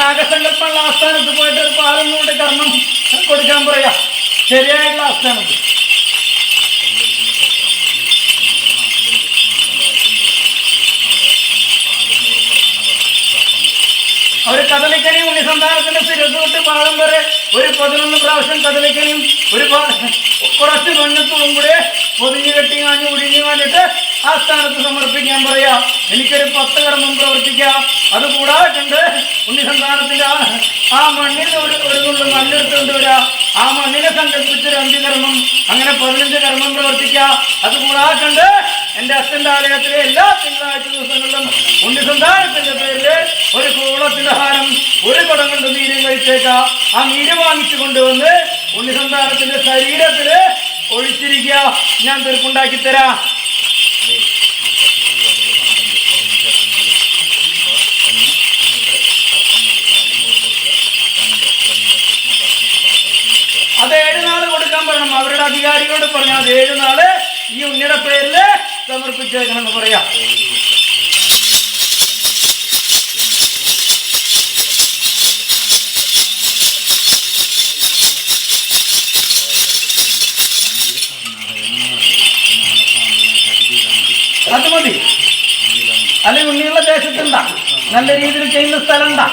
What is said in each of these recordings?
നാഗസങ്കല്പമുള്ള ആസ്ഥാനത്ത് പോയിട്ട് ഒരു പാലൊന്നുകൊണ്ട് കർമ്മം കൊടുക്കാൻ പറയാ. ശരിയായിട്ടുള്ള ആസ്ഥാനത്ത് ഒരു കദളിക്കനിയും ഉണ്ണിസന്താനത്തിന്റെ ശിരസ് തൊട്ട് പാദം വരെ ഒരു 11 പ്രാവശ്യം കദളിക്കനിയും ഒരു കുറച്ച് മഞ്ഞത്തും കൂടെ പൊതിഞ്ഞു കെട്ടിങ്ങാഞ്ഞ് ഉടിഞ്ഞു കാഞ്ഞിട്ട് ആ സ്ഥാനത്ത് സമർപ്പിക്കാൻ പറയാ. എനിക്കൊരു 10 കർമ്മം പ്രവർത്തിക്കാം. അതുകൂടാതെ കണ്ട് ഉണ്ണിസന്താനത്തിന്റെ ആ മണ്ണിൽ ഒരു നുള്ളു മണ്ണെടുത്തുകൊണ്ട് വരാ. ആ മണ്ണിനെ സങ്കല്പിച്ചൊരു 5 കർമ്മം, അങ്ങനെ 15 കർമ്മം പ്രവർത്തിക്കാം. അതുകൂടാതെ കണ്ട് എൻ്റെ അച്ഛൻ്റെ ആലയത്തിലെ എല്ലാ തിങ്കളാഴ്ച ദിവസങ്ങളിലും ഉണ്ണിസന്താനത്തിന്റെ പേരില് ഒരു കൂളത്തിന്റെ ഹാരം, ഒരു കുടം കൊണ്ട് നീരും കഴിച്ചേക്കാം. ആ നീര് വാങ്ങിച്ചു കൊണ്ടുവന്ന് ഉണ്ണിസന്താനത്തിന്റെ ശരീരത്തില് ഒഴിച്ചിരിക്കുക. ഞാൻ തീർപ്പുണ്ടാക്കി തരാം. അത് 7 നാള് കൊടുക്കാൻ പറയണം. അവരുടെ അധികാരികളോട് പറഞ്ഞാൽ അത് 7 നാള് ഈ ഉണ്ണിയുടെ പേരില് സമർപ്പിച്ചേക്കണമെന്ന് പറയാം. അത് മതി. അല്ലെങ്കിൽ ഉണ്ണിയുള്ള ദേശത്തുണ്ടാ, നല്ല രീതിയിൽ ചെയ്യുന്ന സ്ഥലമുണ്ടാ.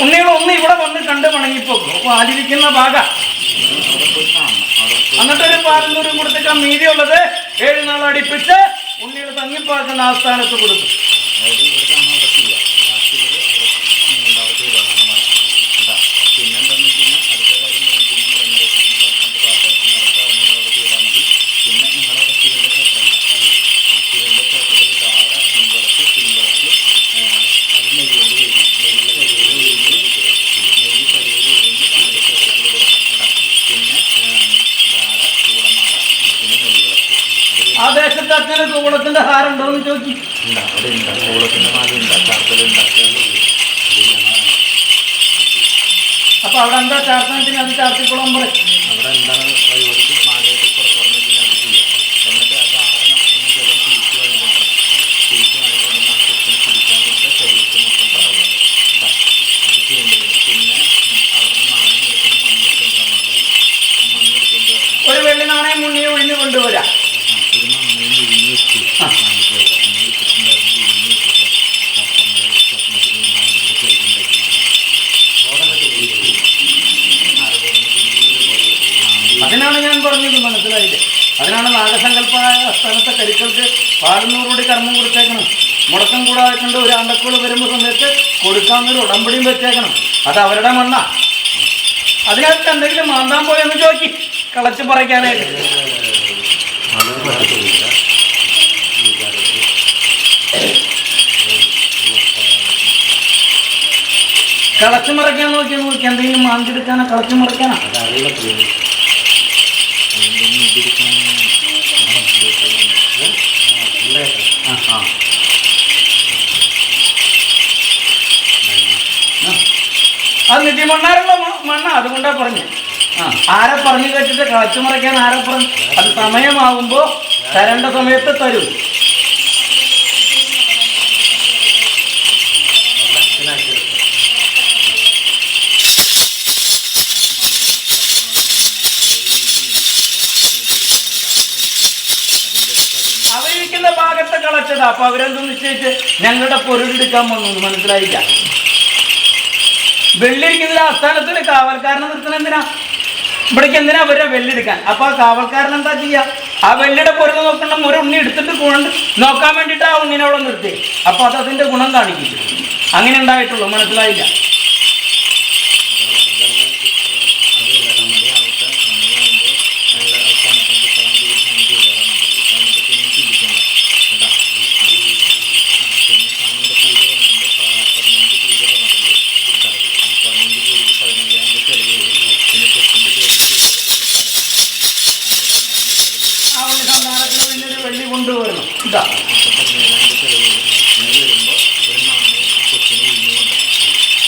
ഉണ്ണികളൊന്ന് ഇവിടെ വന്ന് കണ്ട് മണങ്ങിപ്പോകും. ആലിരിക്കുന്ന ഭാഗ എന്നിട്ടൊരു 400 കൊടുത്തിട്ട് മീതിയുള്ളത് 7 നാൾ അടുപ്പിച്ച് ഉണ്ണികൾ തങ്ങിപ്പാക്കുന്ന ആസ്ഥാനത്ത് കൊടുത്തു. ആ ദേശത്ത് അച്ഛന് കൂളത്തിന്റെ ഹാരം ഉണ്ടോന്ന് ചോദിച്ചു. അപ്പൊ അവിടെ എന്താ ചാർത്തനത്തിന് അത് ചാർത്തിക്കോളാൻ പറയും. ഒരു വെള്ളി നാണയം മുന്നിൽ ഒഴിഞ്ഞു കൊണ്ടുവരാ. അതിനാണ് ഞാൻ പറഞ്ഞത്, മനസ്സിലായില്ലേ? അതിനാണ് നാഗസങ്കല്പ സ്ഥലത്തെ കരിക്കൾക്ക് 400 കോടി കർമ്മം കൊടുത്തേക്കണം. മുടക്കം കൂടാതെ കണ്ട് ഒരു അണ്ടക്കൂട് വരുമ്പോൾ സമയത്ത് കൊടുക്കാവുന്നൊരു ഉടമ്പടിയും വെച്ചേക്കണം. അത് അവരുടെ മണ്ണാ. അതിനകത്ത് എന്തെങ്കിലും മാന്താൻ പോയെന്ന് ചോദിക്കും, കളച്ച് പറിക്കാനായിട്ട്. കളച്ചു മറിക്കാൻ നോക്കി എന്തെങ്കിലും മാന്തിയെടുക്കാനോ കളച്ചു മറിക്കാനോ? അത് നിത്യമണ്ണാറുള്ള മണ്ണ, അതുകൊണ്ടാ പറഞ്ഞു. ആരെ പറഞ്ഞു കേട്ടിട്ട് കളച്ചു മറിക്കാൻ ആരെ പറഞ്ഞു? അത് സമയമാകുമ്പോ തരേണ്ട സമയത്ത് തരൂ. അവരിരിക്കുന്ന ഭാഗത്ത് കളച്ചതാ. അപ്പൊ അവരെന്ത് നിശ്ചയിച്ച് ഞങ്ങളുടെ പൊരുളെടുക്കാൻ വന്നു. മനസ്സിലായില്ല? വെള്ളിരിക്കുന്നതിൽ ആസ്ഥാനത്തിന് കാവൽക്കാരനെ നിർത്തണം. എന്തിനാ? ഇവിടേക്ക് എന്തിനാ അവരെ വെള്ളിയെടുക്കാൻ? അപ്പൊ ആ കാവൽക്കാരൻ എന്താ ചെയ്യാ? ആ വെള്ളിയുടെ പൊരുന്ന് നോക്കണ്ട ഒരു ഉണ്ണി എടുത്തിട്ട് നോക്കാൻ വേണ്ടിയിട്ട് ആ ഉണ്ണിനെ അവിടെ നിർത്തി. അപ്പൊ അത് അതിന്റെ ഗുണം കാണിക്കും. അങ്ങനെ ഉണ്ടായിട്ടുള്ളൂ. മനസ്സിലായില്ല? വെള്ളി കൊണ്ടുവരണം. ഇതാ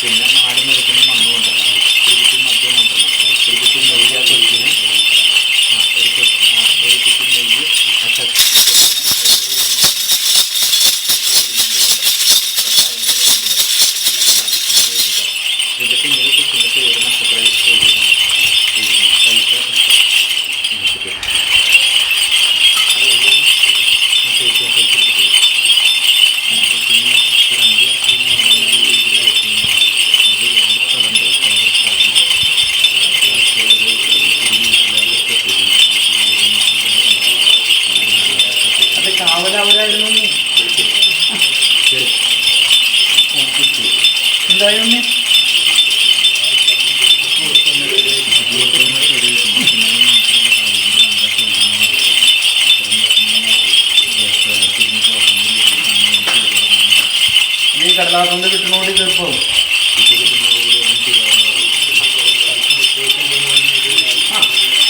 പിന്നെ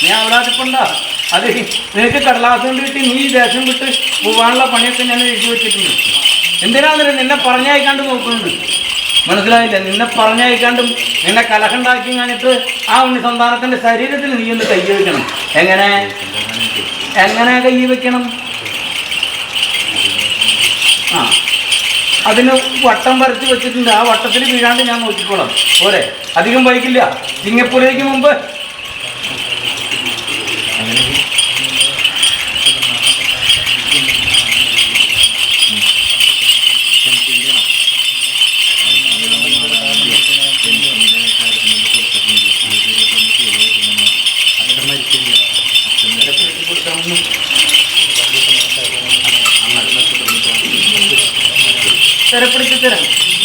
നീ അവലാതിപ്പണ്ട. അത് നിനക്ക് കടലാസ് കൊണ്ട് കിട്ടി നീ ദേശം വിട്ട് പോവാനുള്ള പണിയൊക്കെ ഞാൻ എഴുതി വെച്ചിട്ടുണ്ട്. എന്തിനാണെന്ന് നിന്നെ പറഞ്ഞയക്കാണ്ട് നോക്കുന്നുണ്ട്. മനസ്സിലായില്ല? നിന്നെ പറഞ്ഞയക്കാണ്ടും നിന്നെ കലഹുണ്ടാക്കി കഴിഞ്ഞിട്ട് ആ ഉണ്ണി സന്താനത്തിൻ്റെ ശരീരത്തിൽ നീ ഒന്ന് കൈ വെക്കണം. എങ്ങനെ കൈ വെക്കണം? ആ, അതിന് വട്ടം വരച്ച് വെച്ചിട്ടുണ്ട്. ആ വട്ടത്തിൽ വീഴാണ്ട് ഞാൻ നോക്കിക്കോളാം. പോരെ? അധികം വൈകില്ല. ചിങ്ങപ്പൂരയ്ക്ക് മുമ്പ് തിരപ്പിടിച്ച് തരാം.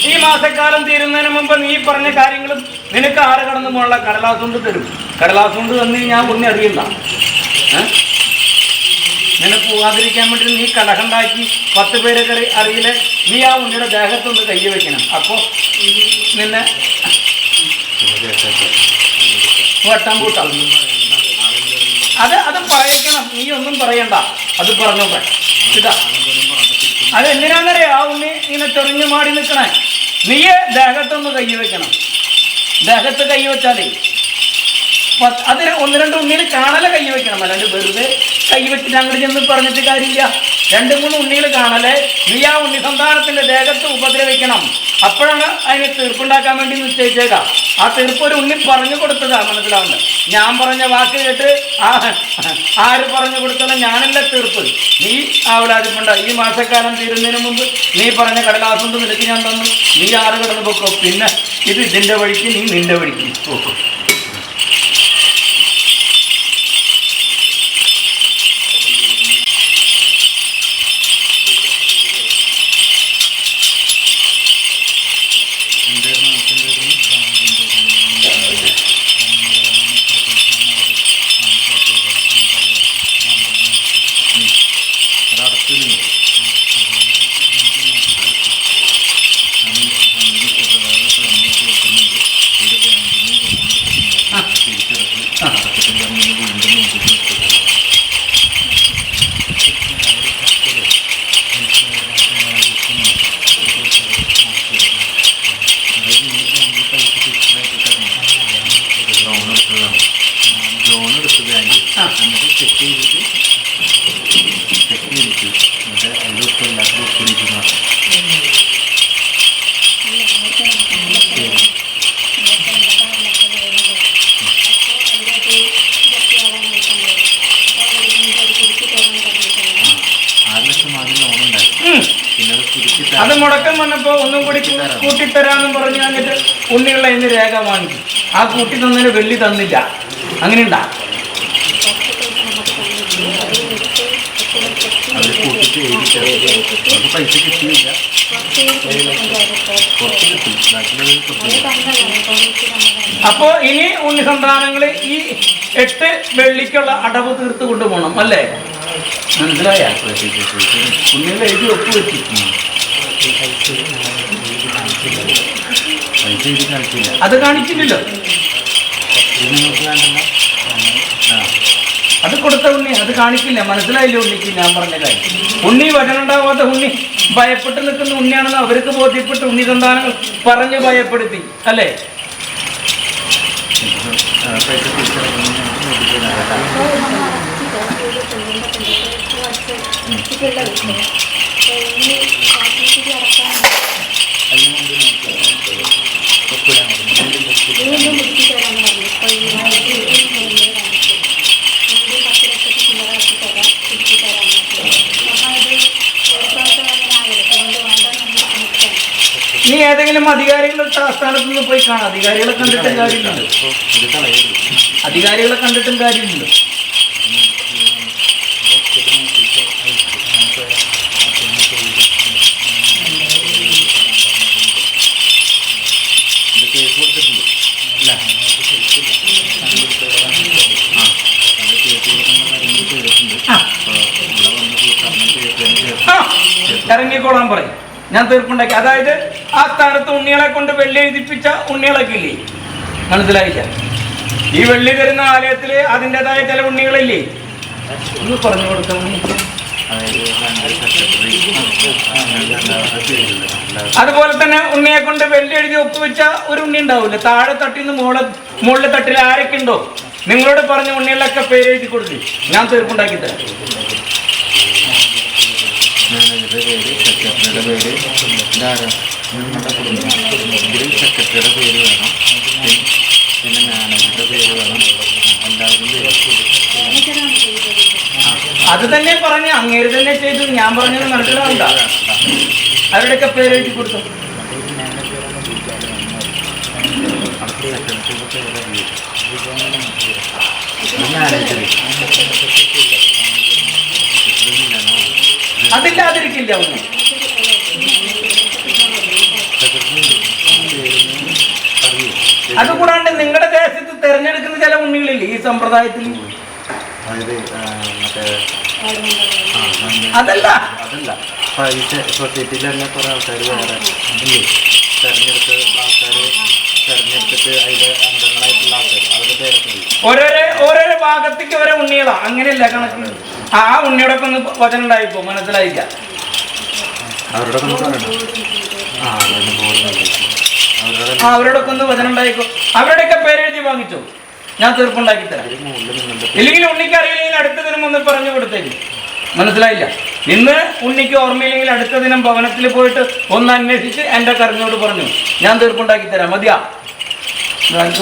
ഈ മാസക്കാലം തീരുന്നതിന് മുമ്പ് നീ പറഞ്ഞ കാര്യങ്ങളും നിനക്ക് ആറ് കടന്നു പോകാനുള്ള കടലാസ് കൊണ്ട് തരും. കടലാസ് കൊണ്ട് തന്ന് ഞാൻ ഉണ്ണി അറിയണ്ട. നിനക്ക് പോകാതിരിക്കാൻ വേണ്ടി നീ കലഹുണ്ടാക്കി 10 പേരെ അറിയില്ല. നീ ആ ഉണ്ണിയുടെ ദേഹത്തൊന്ന് കൈ വെക്കണം. അപ്പോൾ നിന്നെ വെട്ടാൻ കൂട്ടാം. അത് പറയണം. നീ ഒന്നും പറയണ്ട. അത് പറഞ്ഞോട്ടെ. ഇതാ അത് എന്തിനാന്നറിയാം? ആ ഉണ്ണി ഇങ്ങനെ ചെറിഞ്ഞു മാടി നിൽക്കണേ. നീയെ ദേഹത്തൊന്ന് കൈ വെക്കണം. ദേഹത്ത് കൈ വെച്ചാലേ അതിന് 1-2 ഉണ്ണിയിൽ കാണലെ കൈ വെക്കണം. അല്ലാണ്ട് വെറുതെ കൈ വെച്ചിട്ട് അങ്ങോട്ട് ചെന്ന് പറഞ്ഞിട്ട് കാര്യമില്ല. 2-3 ഉണ്ണിയിൽ കാണലെ നീ ആ ഉണ്ണി സന്താനത്തിന്റെ ദേഹത്ത് ഉപദ്രവിക്കണം. അപ്പോഴാണ് അതിന് തീർപ്പുണ്ടാക്കാൻ വേണ്ടി നിശ്ചയിച്ചേക്കാം. ആ തീർപ്പ് ഒരു ഉണ്ണി പറഞ്ഞു കൊടുത്തതാ. മനസ്സിലാവുന്നത്? ഞാൻ പറഞ്ഞ വാക്ക് കേട്ട് ആര് പറഞ്ഞു കൊടുത്താലും ഞാനല്ല തീർപ്പ്. നീ ആവലാതിപ്പുണ്ട. ഈ മാസക്കാലം തീരുന്നതിന് മുമ്പ് നീ പറഞ്ഞ കടലാസുണ്ട് നിനക്ക് ഞാൻ തന്നു. നീ ആറ് കടന്ന് പൊക്കോ. പിന്നെ ഇത് ഇതിൻ്റെ വഴിക്ക്, നീ നിന്റെ വഴിക്ക് പോക്കോ. അത് മുടക്കം വന്നപ്പോൾ ഒന്നും കൂടി കൂട്ടിത്തരാമെന്നും പറഞ്ഞു എന്നിട്ട് ഉണ്ണിയുള്ള ഇന്ന് രേഖ വാങ്ങിച്ചു. ആ കൂട്ടി തന്നതിന് വെള്ളി തന്നില്ല. അങ്ങനെയുണ്ടാ? അപ്പോ ഇനി ഉണ്ണി സന്താനങ്ങള് ഈ 8 വെള്ളിക്കുള്ള അടവ് തീർത്ത് കൊണ്ടുപോകണം. അല്ലേ? മനസ്സിലായ? ഉണ്ണിയുടെ എഴുതി ഒപ്പുവെച്ചു. അത് കാണിച്ചില്ലല്ലോ. അത് കൊടുത്ത ഉണ്ണി അത് കാണിക്കില്ല. മനസ്സിലായില്ല ഉണ്ണിക്ക് ഞാൻ പറഞ്ഞ കാര്യം. ഉണ്ണി വചനുണ്ടാവാത്ത ഉണ്ണി ഭയപ്പെട്ട് നിൽക്കുന്ന ഉണ്ണിയാണെന്ന് അവർക്ക് ബോധ്യപ്പെട്ട് ഉണ്ണി സന്താനങ്ങൾ പറഞ്ഞ് ഭയപ്പെടുത്തി. അല്ലേ? നീ ഏതെങ്കിലും അധികാരികളുടെ സ്ഥാനത്ത് നിന്ന് പോയി കാണാം. അധികാരികളെ കണ്ടിട്ടും കാര്യമുണ്ട്. അധികാരികളെ കണ്ടിട്ടും കാര്യമുണ്ട്. ഇറങ്ങിക്കോളാൻ പറയും. ഞാൻ തീർപ്പുണ്ടാക്കി. അതായത് ആ സ്ഥാനത്ത് ഉണ്ണികളെ കൊണ്ട് വെള്ളി എഴുതിപ്പിച്ച ഉണ്ണികളൊക്കെ ഇല്ലേ? മനസ്സിലായില്ല? ഈ വെള്ളി തരുന്ന ആലയത്തില് അതിൻ്റെതായ ചില ഉണ്ണികളില്ലേ, ഒന്ന് പറഞ്ഞു കൊടുക്കാം. അതുപോലെ തന്നെ ഉണ്ണിയെ കൊണ്ട് വെള്ളി എഴുതി ഒപ്പുവെച്ച ഒരു ഉണ്ണി ഉണ്ടാവില്ല. താഴെ തട്ടിന്ന് മുകളിലെ തട്ടിൽ ആരൊക്കെ ഉണ്ടോ നിങ്ങളോട് പറഞ്ഞ ഉണ്ണികളിലൊക്കെ പേര് എഴുതി കൊടുത്തു. ഞാൻ തീർപ്പുണ്ടാക്കി തരാം. സെക്രട്ടറിയുടെ പേര് വേണം, പിന്നെ മാനേജറുടെ പേര് വേണം, അത് തന്നെ പറഞ്ഞ് അങ്ങേര് തന്നെ ചെയ്തു. ഞാൻ പറഞ്ഞത് മനസ്സിലാവണ്ട. അവരുടെയൊക്കെ പേര് എഴുതി കൊടുത്തു. അതില്ലാതിരിക്കില്ല ഒന്നും. അതുകൂടാണ്ട് നിങ്ങളുടെ ദേശത്ത് തെരഞ്ഞെടുക്കുന്ന ചില ഉണ്ണികളില്ലേ ഈ സമ്പ്രദായത്തിൽ? അതല്ല സൊസൈറ്റിയിൽ തന്നെ കുറെ ആൾക്കാർ വേറെ തെരഞ്ഞെടുത്തിട്ട് അതിലെ അംഗങ്ങളായിട്ടുള്ള ആൾക്കാർ അവരുടെ പേരൊക്കെ ഓരോരോ ഭാഗത്തേക്ക് ഓരോ ഉണ്ണികളാ. അങ്ങനെയല്ല കണക്ക്. ആ ഉണ്ണിയോടൊക്കെ ഒന്ന് വചനം ഉണ്ടായിപ്പോ മനസ്സിലായില്ല. അവരോടൊക്കെ ഒന്ന് വചനം ഉണ്ടായിക്കോ. അവരുടെയൊക്കെ പേരെഴുതി വാങ്ങിച്ചോ. ഞാൻ തീർപ്പുണ്ടാക്കി തരാം. ഇല്ലെങ്കിൽ ഉണ്ണിക്ക് അറിയില്ലെങ്കിൽ അടുത്ത ദിനം ഒന്ന് പറഞ്ഞു കൊടുത്തേക്ക്. മനസ്സിലായില്ല? ഇന്ന് ഉണ്ണിക്ക് ഓർമ്മയില്ലെങ്കിൽ അടുത്ത ദിനം ഭവനത്തിൽ പോയിട്ട് ഒന്ന് അന്വേഷിച്ച് എൻ്റെ കറിഞ്ഞോട് പറഞ്ഞു. ഞാൻ തീർപ്പുണ്ടാക്കി തരാം. മതിയാ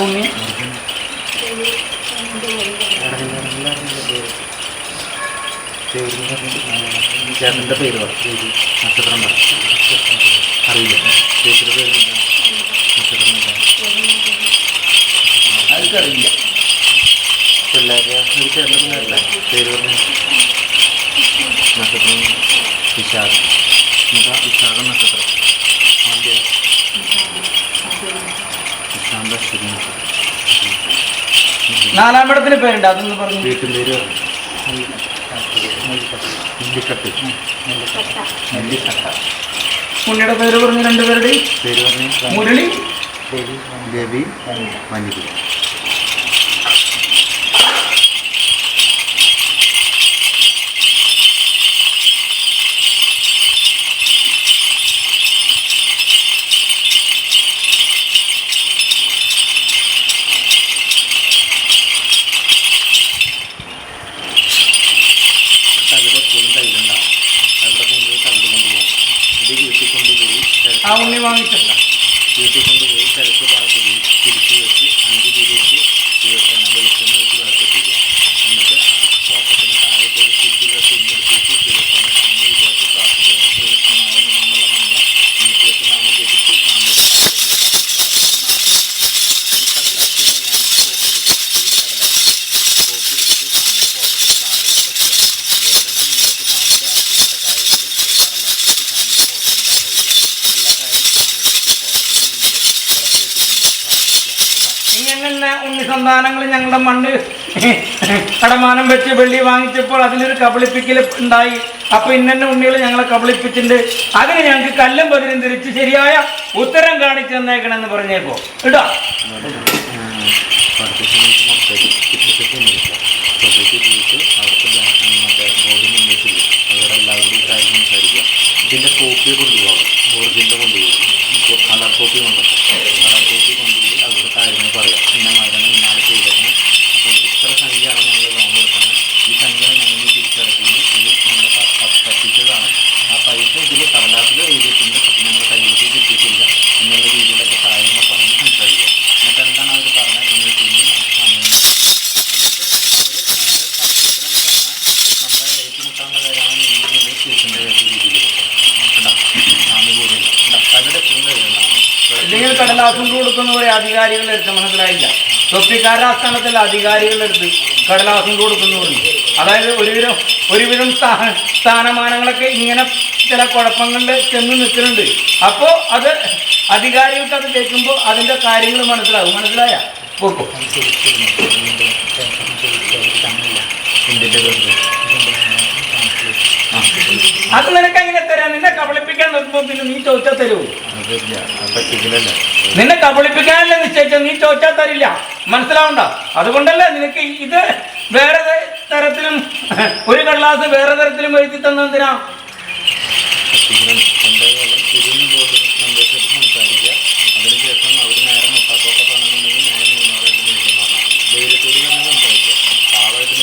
ഉണ്ണി? ചേട്ടൻ്റെ പേര് നക്ഷത്രം അറിയില്ല. ചേച്ചിയുടെ പേര് നക്ഷത്രം അവർക്കറിയില്ല. പിള്ളേരുടെ ഒരു ചേട്ടൻ്റെ പിള്ളേരല്ല പേര് പറഞ്ഞ നക്ഷത്രം വിശാഖം. വിശാഖം നക്ഷത്രം നാലാം പടത്തിന് പേരുണ്ട്. അതൊന്ന് പറഞ്ഞു. വീട്ടിൽ പേര് ഉണ്ണിയുടെ പേര് പറഞ്ഞു. രണ്ടുപേരുടെ പേര് പറഞ്ഞു. മുരളി, രവി, മഞ്ഞിരി. ആ ഉണ്ണി വാങ്ങിച്ചില്ല. വീട്ടിൽ കൊണ്ടുപോയി കിഴക്ക് ഭാഗത്ത് പോയി തിരിച്ചു വെച്ച് 5 തിരിച്ച് വെളിച്ചെണ്ണ വെച്ച് വിളക്കെത്തിക്കുക. എന്നിട്ട് ആ കോട്ടത്തിന് താഴത്തെ ഒരു ശുദ്ധിയുള്ള തുണിയെടുത്തിട്ട് ദൈവത്തോടെ സ്വാമി വിചാരിച്ച് പ്രാർത്ഥിക്കുകയാണ്. ശ്രീകൃഷ്ണനായ നിന്നുള്ള മംഗള നീട്ടിയിട്ട് താമ ജപിച്ച് സ്വാമിയുടെ ഉണ്ണി സന്താനങ്ങൾ ഞങ്ങളുടെ മണ്ണ് കടമാനം വെച്ച് വെള്ളി വാങ്ങിച്ചപ്പോൾ അതിലൊരു കബളിപ്പിക്കൽ ഉണ്ടായി. അപ്പൊ ഇന്നെ ഉണ്ണികൾ ഞങ്ങളെ കബളിപ്പിച്ചിട്ടുണ്ട്. അതിന് ഞങ്ങൾക്ക് കല്ലും പതിരും തിരിച്ച് ശരിയായ ഉത്തരം കാണിച്ചു തന്നേക്കണമെന്ന് പറഞ്ഞേപ്പോ ഇടാ. ഇതിൻ്റെ കോപ്പി കൊണ്ടുപോകാം. ഒറിജിനൽ കൊണ്ടുപോകും. കളർ കോപ്പി കൊണ്ടുപോകും. കളർ കോപ്പി കൊണ്ടുപോയി അവരുടെ കാര്യങ്ങൾ പറയാം. ഇന്ന മരണം ഇന്നാൾ ചെയ്തിരുന്നു. അപ്പോൾ ഇത്ര സംഖ്യയാണ് ഞങ്ങൾ ലോൺ എടുക്കുന്നത്. ഈ സംഖ്യ ഞങ്ങൾ തിരിച്ചടക്കുന്നത്. ഇത് ഞങ്ങൾ പറ്റിച്ചതാണ്. ആ പൈസ ഇതിൽ കടലാസിൽ എഴുതിയിട്ടുണ്ട്. പക്ഷെ ഞങ്ങളുടെ കയ്യിലേക്ക് കിട്ടിയിട്ടില്ല എന്നുള്ള രീതിയിലൊക്കെ കാര്യങ്ങൾ പറഞ്ഞ് സംസാരിക്കുക. എന്നിട്ട് എന്താണ് അവർ പറഞ്ഞത് എന്ന് വെച്ച് കഴിഞ്ഞാൽ സമയം നമ്മളെ ഏറ്റുമുട്ടാനുള്ള കാര്യമാണ് നീങ്ങുന്നത്. കേസിൻ്റെ രീതിയിൽ സ്വാമി കൂടിയുണ്ട്. അവരുടെ എപ്പോഴും കഴിയുന്നതാണ്. ഇല്ലെങ്കിൽ കടലാസും കൊടുക്കുന്ന ഒരു അധികാരികളുടെ അടുത്ത് മനസ്സിലായില്ല. തൊപ്പിക്കാരുടെ ആസ്ഥാനത്തിൽ അധികാരികളുടെ അടുത്ത് കടലാസും കൊടുക്കുന്നവരുണ്ട്. അതായത് ഒരുവിധം സ്ഥാനമാനങ്ങളൊക്കെ ഇങ്ങനെ ചില കുഴപ്പങ്ങളിൽ ചെന്ന് നിൽക്കുന്നുണ്ട്. അപ്പോൾ അത് അധികാരികൾക്ക് അത് കേൾക്കുമ്പോൾ അതിൻ്റെ കാര്യങ്ങൾ മനസ്സിലാവും. മനസ്സിലായ പോക്കോ അത് നിനക്ക് എങ്ങനെ തരാം? നിന്നെ കബളിപ്പിക്കാൻ നോക്കുമ്പോൾ പിന്നെ നീ ചോദിച്ചാൽ തരുമോ? നിന്നെ കബളിപ്പിക്കാനല്ലേ നിശ്ചയിച്ച, നീ ചോദിച്ചാൽ തരില്ല, മനസ്സിലാവണ്ട. അതുകൊണ്ടല്ലേ നിനക്ക് ഇത് വേറെ തരത്തിലും ഒരു കള്ളാസ് വേറെ തരത്തിലും എഴുതി തന്നെന്തിനാ? സംസാരിക്കുക. അതിനുശേഷം അവർ നേരെ മുട്ടാത്തൊക്കെ പറഞ്ഞിട്ടുണ്ടെങ്കിൽ ഞാൻ മൂന്നാറായിട്ട് നീട്ടുന്ന പറഞ്ഞാൽ ധൈര്യത്തോട് തന്നെ സംസാരിക്കുക. പാവമായിട്ട്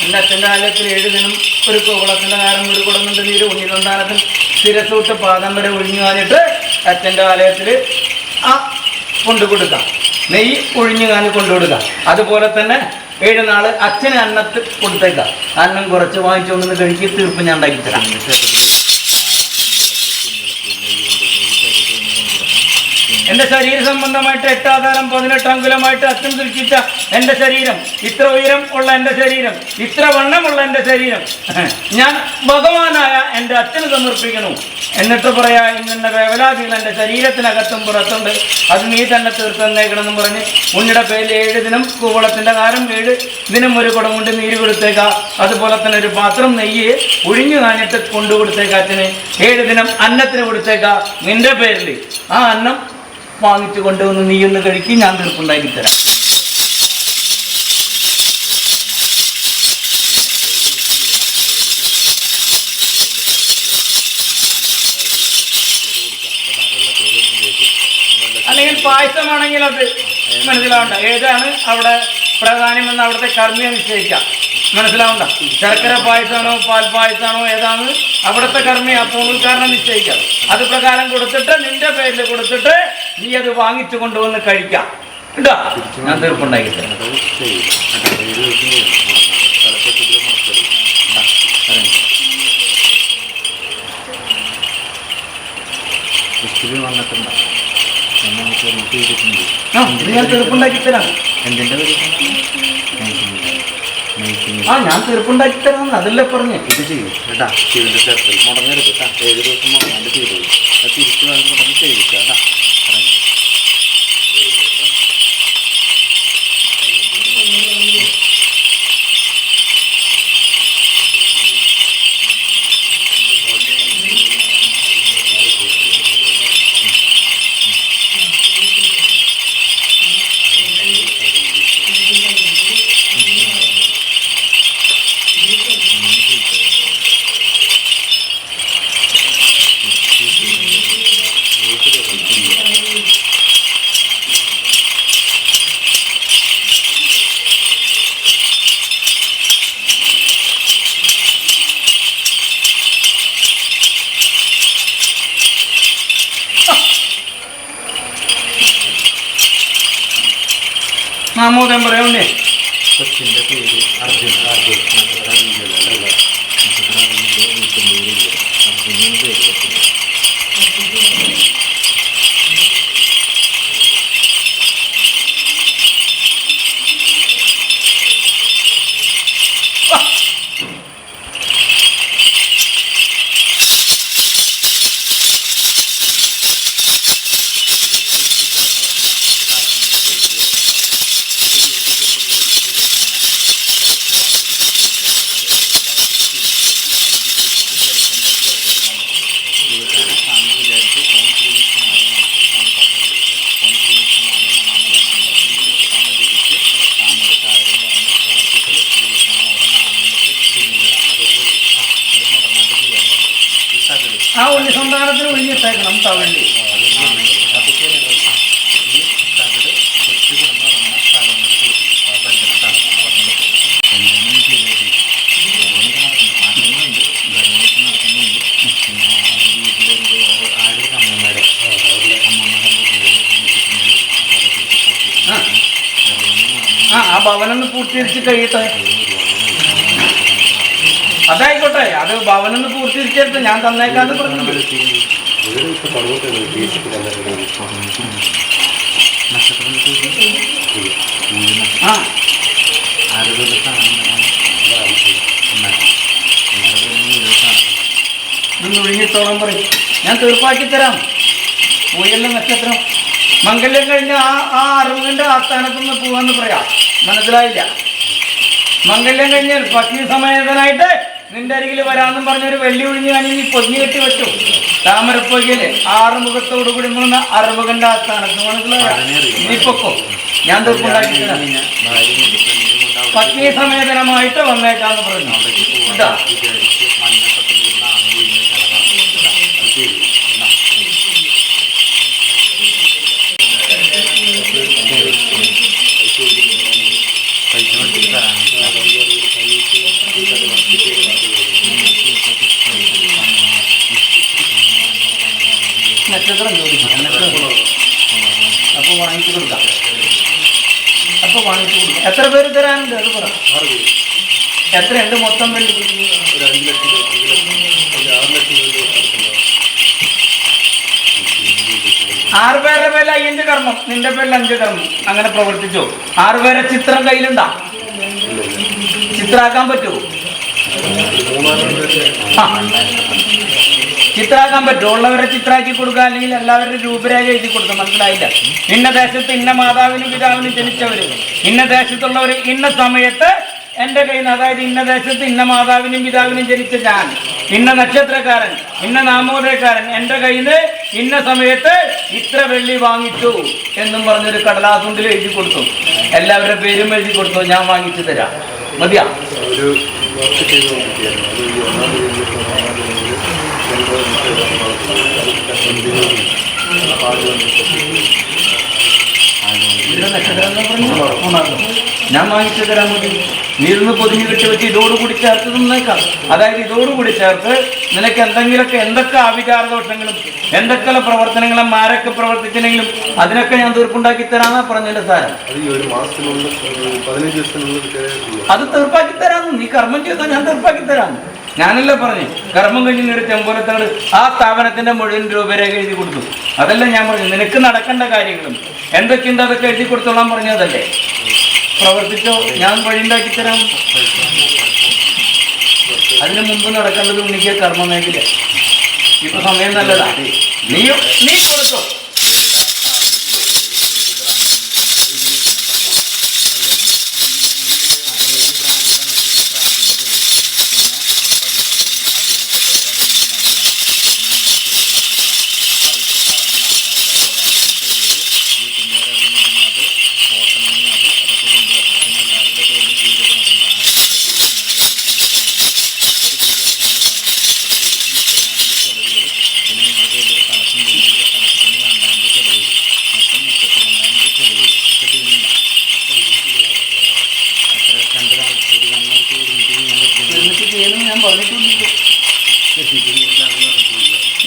എൻ്റെ അച്ഛൻ്റെ ആലയത്തിൽ 7 ദിനം ഒരു കുളത്തിൻ്റെ നേരം ഒരു കുടം കൊണ്ട് നീര് ഉണ്ണിസന്താനത്തിൽ ശിരസൂട്ട് പാദം വരെ ഒഴിഞ്ഞു കാണിട്ട് അച്ഛൻ്റെ ആലയത്തിൽ ആ കൊണ്ടുകൊടുക്കാം. നെയ്യ് ഒഴിഞ്ഞു കാണി കൊണ്ടുകൊടുക്കാം. അതുപോലെ തന്നെ 7 നാൾ അച്ഛന് അന്നത്തിൽ കൊടുത്തേക്കാം. അന്നം കുറച്ച് വാങ്ങിച്ചു കൊണ്ടു കഴിക്കി തീർപ്പ് ഞാൻ ഉണ്ടാക്കി തരാം. എൻ്റെ ശരീര സംബന്ധമായിട്ട് 8 ആധാരം 18 അങ്കുലമായിട്ട് അച്ഛൻ സൃഷ്ടിച്ച എൻ്റെ ശരീരം, ഇത്ര ഉയരം ഉള്ള എൻ്റെ ശരീരം, ഇത്ര വണ്ണമുള്ള എൻ്റെ ശരീരം ഞാൻ ഭഗവാനായ എൻ്റെ അച്ഛന് സമർപ്പിക്കണു. എന്നിട്ട് പറയാ, ഇന്നെ വേവലാതികൾ എൻ്റെ ശരീരത്തിനകത്തും പുറത്തുണ്ട്, അത് നീ തന്നെ തീർത്തന്നേക്കണമെന്നും പറഞ്ഞ് ഉണ്ണിയുടെ പേരിൽ 7 ദിനം കൂവളത്തിൻ്റെ കാരം 7 ദിനം ഒരു കുടം കൊണ്ട് നീര് കൊടുത്തേക്കാം. അതുപോലെ തന്നെ ഒരു പാത്രം നെയ്യ് ഒഴിഞ്ഞു കാണിട്ട് കൊണ്ടുകൊടുത്തേക്കാം. അച്ഛന് 7 ദിനം അന്നത്തിന് കൊടുത്തേക്കാം. നിന്റെ പേരിൽ ആ അന്നം വാങ്ങിച്ചു കൊണ്ടുവന്ന് നീ ഒന്ന് കഴിക്കും, ഞാൻ തീർപ്പുണ്ടാക്കി തരാം. അല്ലെങ്കിൽ പായസമാണെങ്കിൽ അത് മനസ്സിലാവണ്ട ഏതാണ് അവിടെ പ്രാധാന്യമെന്ന് അവിടുത്തെ കർമ്മിയെ നിശ്ചയിക്കാം. മനസ്സിലാവണ്ട, ശർക്കര പായസമാണോ പാൽ പായസമാണോ ഏതാണ് അവിടുത്തെ കർമ്മിയെ പൂണൂൽക്കാരനെ നിശ്ചയിക്കാം. അത് പ്രകാരം കൊടുത്തിട്ട് നിന്റെ പേരിൽ കൊടുത്തിട്ട് നീ അത് വാങ്ങിച്ചു കൊണ്ടുവന്ന് കഴിക്കാം. കേട്ടോ, ഞാൻ തീർപ്പുണ്ടാക്കി തരാം. ഞാൻ തീർപ്പുണ്ടാക്കി തരാം. എന്തിൻ്റെ ഞാൻ തീർപ്പുണ്ടാക്കി തരാം, അതല്ലേ പറഞ്ഞേ. ഇത് ചെയ്യും കേട്ടാ. ഇതിൻ്റെ ചേർത്തൽ മുടങ്ങരുത് കേട്ടാ. 7 ദിവസം മുടങ്ങാണ്ട് ചെയ്തോളൂ. അത് തിരിച്ചു മുടങ്ങി ചെയ്യിക്കുക കേട്ടാ. മാമോദം പറയണ്ടേ? കൊച്ചിൻ്റെ പേര് അർജുൻ. അർജുൻ പേര് ആ ഉണ്ണിസന്താനത്തിന് ഒഴിഞ്ഞിട്ടേക്കണം തവണ്ടി. ആ ഭവനൊന്ന് പൂർത്തീകരിച്ച് കഴിയട്ടെ. അതായിക്കോട്ടെ, അത് ഭവനൊന്ന് പൂർത്തീകരിച്ചെടുത്ത് ഞാൻ തന്നേക്കാന്ന് പറഞ്ഞു. ആ ഇതൊന്ന് ഒഴിഞ്ഞിട്ടോളം പറയും, ഞാൻ തീർപ്പാക്കി തരാം. പൂയെല്ലാം നക്ഷത്രം മംഗല്യം കഴിഞ്ഞ ആ അറിവിൻ്റെ ആസ്ഥാനത്തുനിന്ന് പോവാന്ന് പറയാം. മനസ്സിലായില്ല? മംഗല്യം കഴിഞ്ഞാൽ പത്നി സമേതനായിട്ട് നിന്റെ അരികിൽ വരാമെന്നും പറഞ്ഞൊരു വെള്ളി ഒഴിഞ്ഞ് കഴിഞ്ഞ് നീ പൊതിഞ്ഞു കെട്ടി വെച്ചു. താമരപ്പൊയ്യല് 6 മുഖത്തോടു കൂടി മൂന്ന് അറുമുഖന്റെ ആസ്ഥാനത്ത്. മനസ്സിലായോ? ഇനിയിപ്പൊക്കോ ഞാൻ തീർപ്പുണ്ടാക്കി തരാം. പത്നി സമേതനമായിട്ട് വന്നേക്കാന്ന് പറഞ്ഞു. കേട്ടോ? നക്ഷത്രം ചോദിക്കും. അപ്പോൾ വാങ്ങിച്ചു കൊടുക്കാം. എത്ര പേര് തരാനുണ്ട് അത് പറ. എത്രയുണ്ട് മൊത്തം വേണ്ടി? 6 പേരുടെ പേരിൽ 5 കർമ്മം, നിന്റെ പേരിൽ 5 കർമ്മം. അങ്ങനെ പ്രവർത്തിച്ചോ. 6 പേരെ ചിത്രം കയ്യിലുണ്ടാ? ചിത്രാക്കാൻ പറ്റുമോ? ചിത്രാക്കാൻ പറ്റുമോ? ഉള്ളവരെ ചിത്രാക്കി കൊടുക്കുക, അല്ലെങ്കിൽ എല്ലാവരുടെ രൂപരേഖ എഴുതി കൊടുക്കുക. മനസ്സിലായില്ല? ഇന്ന ദേശത്ത് ഇന്ന മാതാവിനും പിതാവിനും ജനിച്ചവര്, ഇന്ന ദേശത്തുള്ളവർ ഇന്ന സമയത്ത് എൻ്റെ കയ്യിൽ നിന്ന്, അതായത് ഇന്ന ദേശത്ത് ഇന്ന മാതാവിനും പിതാവിനും ജനിച്ച ഞാൻ, ഇന്ന നക്ഷത്രക്കാരൻ, ഇന്ന നാമോദയക്കാരൻ എൻ്റെ കയ്യിൽ നിന്ന് ഇന്ന സമയത്ത് ഇത്ര വെള്ളി വാങ്ങിച്ചു എന്നും പറഞ്ഞൊരു കടലാസുണ്ടിൽ എഴുതി കൊടുത്തു. എല്ലാവരുടെ പേരും എഴുതി കൊടുത്തു. ഞാൻ വാങ്ങിച്ചു തരാം. മതിയാ? ഞാൻ വാങ്ങിച്ചു തരാൻ മതി. നീർന്ന് പൊതിഞ്ഞു കെട്ടി വെച്ച് ഇതോടുകൂടി ചേർത്ത് തന്നേക്കാം. അതായത് ഇതോടുകൂടി ചേർത്ത് നിനക്ക് എന്തൊക്കെ ആവിചാര ദോഷങ്ങളും എന്തൊക്കെ പ്രവർത്തനങ്ങളും ആരൊക്കെ പ്രവർത്തിച്ചില്ലെങ്കിലും അതിനൊക്കെ ഞാൻ തീർപ്പുണ്ടാക്കി തരാന്നാ പറഞ്ഞതിന്റെ സാരം. അത് തീർപ്പാക്കി തരാമെന്ന്. നീ കർമ്മം ചെയ്താൽ ഞാൻ തീർപ്പാക്കി തരാം. ഞാനല്ല പറഞ്ഞു കർമ്മം കഴിഞ്ഞ് ഒരു ചെമ്പോലത്തോട് ആ സ്ഥാപനത്തിന്റെ മുഴുവൻ രൂപരേഖ എഴുതി കൊടുത്തു. അതെല്ലാം ഞാൻ പറഞ്ഞു. നിനക്ക് നടക്കേണ്ട കാര്യങ്ങളും എന്തൊക്കെയുണ്ട് അതൊക്കെ എഴുതി കൊടുത്തോളാൻ പറഞ്ഞതല്ലേ. പ്രവർത്തിച്ചോ, ഞാൻ വഴിയുണ്ടാക്കി തരാം. അതിന് മുമ്പ് നടക്കേണ്ടത് ഉണ്ണിക്ക് കർമ്മ മേഖല. ഇപ്പൊ സമയം നല്ലതാ. നീ കൊടുത്തോ.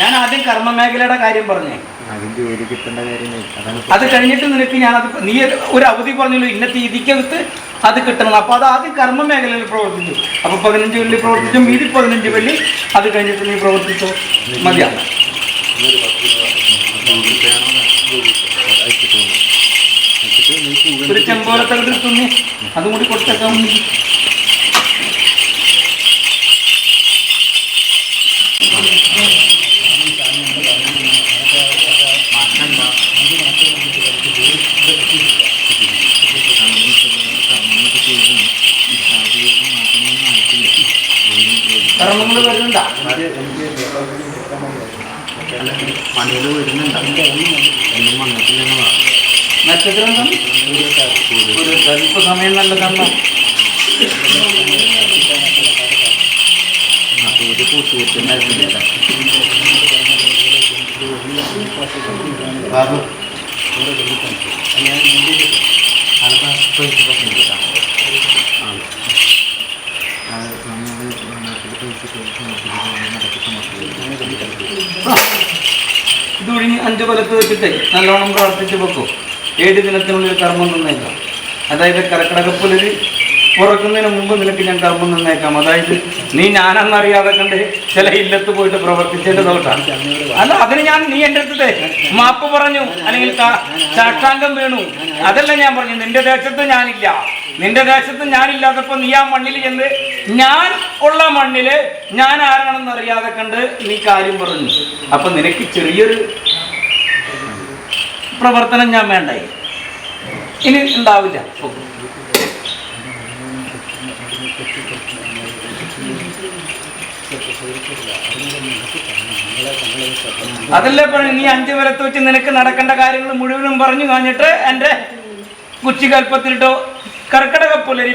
ഞാൻ ആദ്യം കർമ്മ മേഖലയുടെ കാര്യം പറഞ്ഞേ. അത് കഴിഞ്ഞിട്ട് നിനക്ക് നീ ഒരു അവധി പറഞ്ഞല്ലോ, ഇന്ന തീയതിക്കകത്ത് അത് കിട്ടണം. അപ്പൊ അത് ആദ്യം കർമ്മ മേഖലയിൽ പ്രവർത്തിച്ചു. അപ്പൊ 15 വെള്ളി പ്രവർത്തിച്ചു, മീതി 15 വെള്ളി അത് കഴിഞ്ഞിട്ട് നീ പ്രവർത്തിച്ചോ. മതിയാണ്. ഒരു ചെമ്പോലത്തെ തുന്നി അതും കൂടി കൊടുത്തേക്കാൻ വേണ്ടി. കർമ്മങ്ങൾ വരുന്നുണ്ടാ? നക്ഷത്രം ഇപ്പൊ സമയം നല്ലതാണ്. ബാബു ഇതൊഴിഞ്ഞ് 5 കൊലത്ത് വെച്ചിട്ട് നല്ലോണം പ്രവർത്തിച്ച് വെക്കും. 7 ദിനത്തിനുള്ളിൽ കർമ്മം തന്നേക്കാം. അതായത് കർക്കിടകപ്പുലര് ഉറക്കുന്നതിന് മുമ്പ് നിനക്ക് ഞാൻ കർമ്മം നിന്നേക്കാം. അതായത് നീ ഞാനെന്നറിയാതെ കണ്ട് ചില ഇല്ലത്ത് പോയിട്ട് പ്രവർത്തിച്ചതിന്റെ ദോഷമാണ്. അല്ല, അതിന് നീ എൻ്റെ അടുത്ത് മാപ്പ് പറഞ്ഞു, അല്ലെങ്കിൽ സാഷ്ടാംഗം വീണു, അതല്ല ഞാൻ പറഞ്ഞു. നിന്റെ ദേശത്ത് ഞാനില്ല, നിന്റെ ദേശത്ത് ഞാനില്ലാത്തപ്പോ നീ ആ മണ്ണിൽ ചെന്ന് ഞാൻ ഉള്ള മണ്ണില് ഞാൻ ആരാണെന്ന് അറിയാതെ കണ്ട് നീ കാര്യം പറഞ്ഞു. അപ്പൊ നിനക്ക് ചെറിയൊരു പ്രവർത്തനം ഞാൻ വേണ്ടായി, ഇനി ഉണ്ടാവില്ല. അതല്ലേ പറഞ്ഞു, നീ 5 വരത്ത് വെച്ച് നിനക്ക് നടക്കേണ്ട കാര്യങ്ങൾ മുഴുവനും പറഞ്ഞു കഴിഞ്ഞിട്ട് എൻ്റെ കുച്ചികൽപ്പത്തിലിട്ടോ കർക്കിടക പുലരി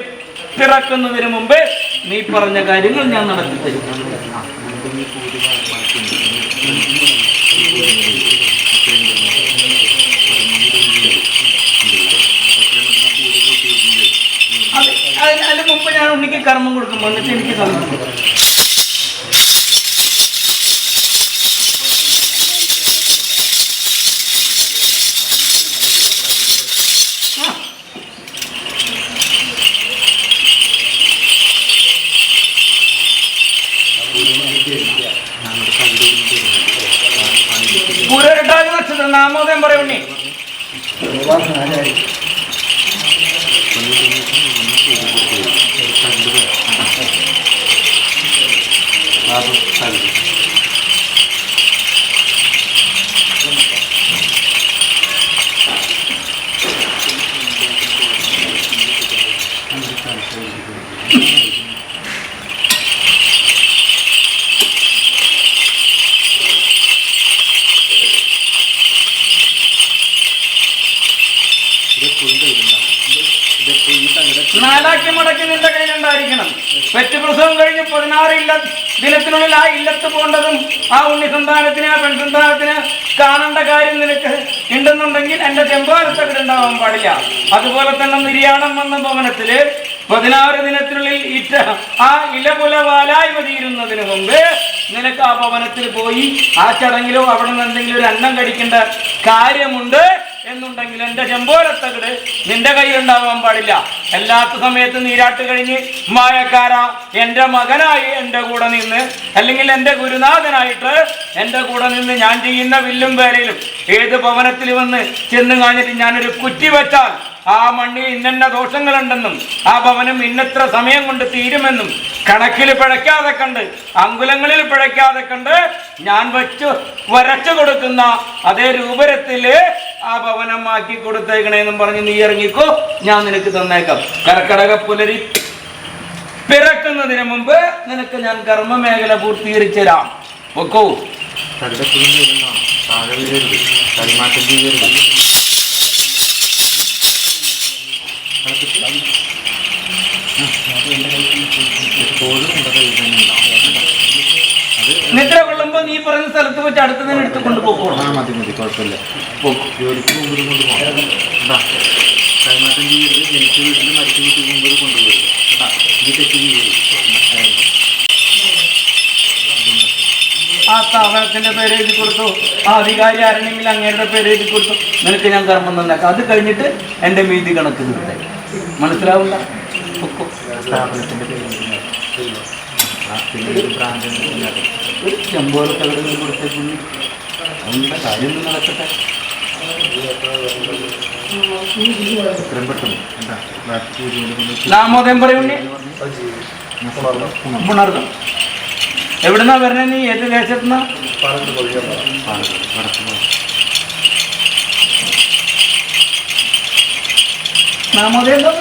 പിറക്കുന്നതിന് മുമ്പ് നീ പറഞ്ഞ കാര്യങ്ങൾ ഞാൻ നടത്തി തരും. അതിന് മുമ്പ് ഞാൻ ഉണ്ണിക്ക് കർമ്മം കൊടുക്കും, എന്നിട്ട് എനിക്ക് കർമ്മം കൊടുക്കും. പൂരട്ടാതി നക്ഷത്രം നാമോദയം പറയുണ്ണി. നാലാക്കി മടക്കി നിന്റെ കയ്യിലുണ്ടായിരിക്കണം. പെറ്റുപ്രസവം കഴിഞ്ഞ് 16 ദിനത്തിനുള്ളിൽ ആ ഇല്ലത്ത് പോകേണ്ടതും ആ ഉണ്ണി സന്താനത്തിന് ആ പെൺസന്താനത്തിന് കാണേണ്ട കാര്യം നിനക്ക് ഉണ്ടെന്നുണ്ടെങ്കിൽ എൻ്റെ ചെമ്പാലത്തകട് ഉണ്ടാവാൻ പാടില്ല. അതുപോലെ തന്നെ നിര്യാണം വന്ന ഭവനത്തില് 16 ദിനത്തിനുള്ളിൽ ആ ഇലപുലവാലായ്മ തീരുന്നതിന് മുമ്പ് നിനക്ക് ആ ഭവനത്തിൽ പോയി ആ ചടങ്ങിലോ അവിടെ നിന്ന് എന്തെങ്കിലും ഒരു അന്നം കഴിക്കേണ്ട കാര്യമുണ്ട് എന്നുണ്ടെങ്കിൽ എൻ്റെ ചെമ്പോലത്തകട് നിന്റെ കയ്യിലുണ്ടാവാൻ പാടില്ല. എല്ലാത്ത സമയത്ത് നീരാട്ട് കഴിഞ്ഞ് മായക്കാര എൻ്റെ മകനായി എൻ്റെ കൂടെ നിന്ന്, അല്ലെങ്കിൽ എൻ്റെ ഗുരുനാഥനായിട്ട് എൻ്റെ കൂടെ നിന്ന് ഞാൻ ചെയ്യുന്ന വില്ലും വേലയിലും ഏത് ഭവനത്തിൽ വന്ന് ചെന്ന് കാണിട്ട് ഞാനൊരു കുറ്റി വെച്ചാൽ ആ മണ്ണിൽ ഇന്ന ദോഷങ്ങളുണ്ടെന്നും ആ ഭവനം ഇന്നത്ര സമയം കൊണ്ട് തീരുമെന്നും കണക്കിൽ പിഴയ്ക്കാതെ കണ്ട് അങ്കുലങ്ങളിൽ പിഴയ്ക്കാതെ കണ്ട് ഞാൻ വരച്ചു കൊടുക്കുന്ന അതേ രൂപരത്തില് ആ ഭവനം ആക്കി കൊടുത്തേക്കണേന്നും പറഞ്ഞ് നീ ഇറങ്ങിക്കോ, ഞാൻ നിനക്ക് തന്നേക്കാം. കർക്കിടക പുലരി പിറക്കുന്നതിന് മുമ്പ് നിനക്ക് ഞാൻ കർമ്മമേഖല പൂർത്തീകരിച്ചു തരാം. ഒക്കോ നിദ്ര കൊള്ളുമ്പോ നീ പറഞ്ഞ സ്ഥലത്ത് വെച്ച് അടുത്തതിന് എടുത്ത് കൊണ്ടുപോകണം. മതി കുഴപ്പമില്ല. ജോലിക്ക് മുമ്പിൽ കൊണ്ടുപോകണം. കൈമാറ്റം ചെയ്യരുത്. ജനിച്ച വീട്ടിൽ മരിച്ച വീട്ടിൽ മുമ്പിൽ കൊണ്ടുപോകരുത്. ഈ തെറ്റ് ചെയ്യരുത്. ആ സ്ഥാപനത്തിന്റെ പേര് എഴുതി കൊടുത്തു, ആ അധികാരി ആരെങ്കിലും അങ്ങേരുടെ പേര് എഴുതി കൊടുത്തു, നിനക്ക് ഞാൻ കർമ്മം തന്നേക്കാം. അത് കഴിഞ്ഞിട്ട് എൻ്റെ മീതി കണക്ക് കിട്ടേ. മനസ്സിലാവില്ല? സ്ഥാപനത്തിന്റെ പേര് ചെമ്പോലത്തെ എവിടെ കൊടുത്തേക്കുന്നു. അതിൻ്റെ കാര്യം നടക്കട്ടെ. നാമോദയം പറയുന്നേ. ഉണർന്നു. എവിടുന്നാ വരണേ? നീ ഏത് ദേശത്തുനിന്നാ? നാമോദയം എന്താ?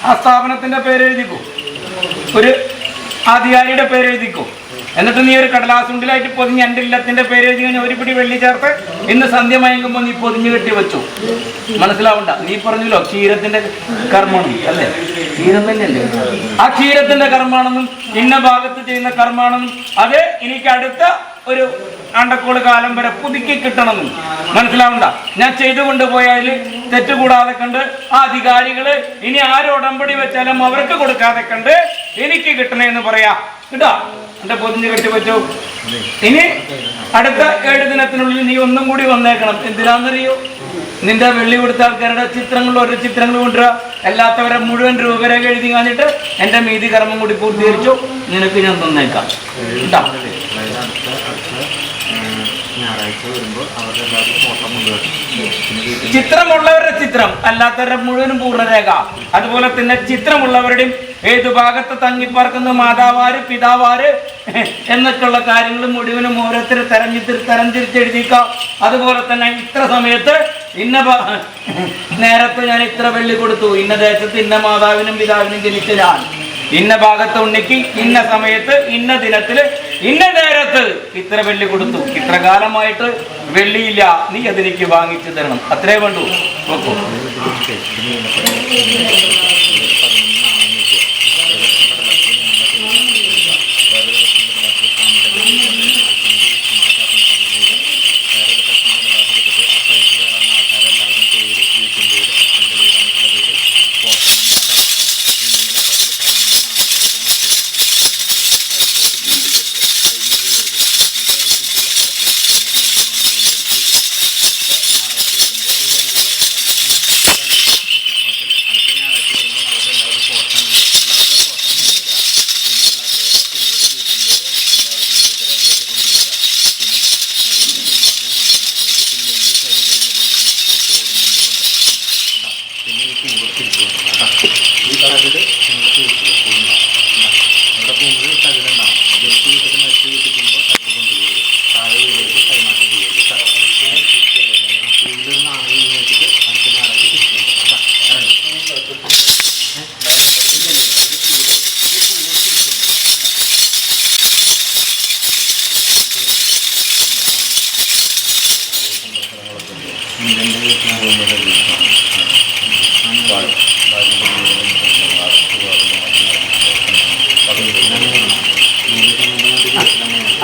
ആ സ്ഥാപനത്തിന്റെ പേര് എഴുതിക്കോ, ഒരു അധികാരിയുടെ പേര് എഴുതിക്കോ. എന്നിട്ട് നീ ഒരു കടലാസുണ്ടിലായിട്ട് പൊതിഞ്ഞ് എൻ്റെ ഇല്ലത്തിന്റെ പേര് എഴുതി കഴിഞ്ഞാൽ ഒരു പിടി വെള്ളി ചേർത്ത് ഇന്ന് സന്ധ്യ മയങ്ങുമ്പോൾ നീ പൊതിഞ്ഞ് കെട്ടി വെച്ചു. മനസ്സിലാവണ്ട? നീ പറഞ്ഞല്ലോ ക്ഷീരത്തിന്റെ കർമ്മമാണ് അല്ലേ? ക്ഷീരം തന്നെയല്ലേ? ആ ക്ഷീരത്തിന്റെ കർമ്മമാണെന്നും ഇന്ന ഭാഗത്ത് ചെയ്യുന്ന കർമ്മമാണെന്നും അത് എനിക്ക് അടുത്ത ഒരു അണ്ടക്കോള് കാലം വരെ പുതുക്കി കിട്ടണമെന്നും മനസ്സിലാവണ്ട? ഞാൻ ചെയ്തുകൊണ്ട് പോയാൽ തെറ്റുകൂടാതെ കണ്ട് ആ അധികാരികള് ഇനി ആര് ഉടമ്പടി വെച്ചാലും അവർക്ക് കൊടുക്കാതെ കണ്ട് എനിക്ക് കിട്ടണേന്ന് പറയാ കേട്ടോ. എന്റെ പൊതിഞ്ഞ് കെട്ടി പറ്റൂ. ഇനി അടുത്ത 7 ദിനത്തിനുള്ളിൽ നീ ഒന്നും കൂടി വന്നേക്കണം. എന്തിനാണെന്നറിയോ? നിന്റെ വെള്ളി കൊടുത്ത ആൾക്കാരുടെ ചിത്രങ്ങൾ, ഓരോ ചിത്രങ്ങൾ കൊണ്ടുവരിക. അല്ലാത്തവരെ മുഴുവൻ രൂപരേഖ എഴുതി കാണിട്ട് എന്റെ മീതി കർമ്മം കൂടി പൂർത്തീകരിച്ചു, നിനക്ക് ഞാൻ തന്നേക്കാം കേട്ടോ. ചിത്രമുള്ളവരുടെ ചിത്രം, അല്ലാത്തവരുടെ മുഴുവനും പൂർണ്ണരേഖ. അതുപോലെ തന്നെ ചിത്രമുള്ളവരുടെയും ഏതു ഭാഗത്ത് തങ്ങിപ്പാർക്കുന്ന മാതാവാര്, പിതാവാര് എന്നൊക്കെയുള്ള കാര്യങ്ങൾ മുഴുവനും ഓരോരുത്തർ തരംതിരിച്ചെഴുതിക്കാം. അതുപോലെ തന്നെ ഇത്ര സമയത്ത് ഇന്ന നേരത്ത് ഞാൻ ഇത്ര വെള്ളി കൊടുത്തു, ഇന്ന ദേശത്ത് ഇന്ന മാതാവിനും പിതാവിനും ജനിച്ച ഞാൻ, ഇന്ന ഭാഗത്ത് ഉണ്ണിക്ക് ഇന്ന സമയത്ത് ഇന്ന ദിനത്തില് ഇന്ന നേരത്ത് ഇത്ര വെള്ളി കൊടുത്തു, ഇത്ര കാലമായിട്ട് വെള്ളിയില്ല, നീ അതെനിക്ക് വാങ്ങിച്ചു തരണം. അത്രേ വേണ്ടു. നോക്കൂ,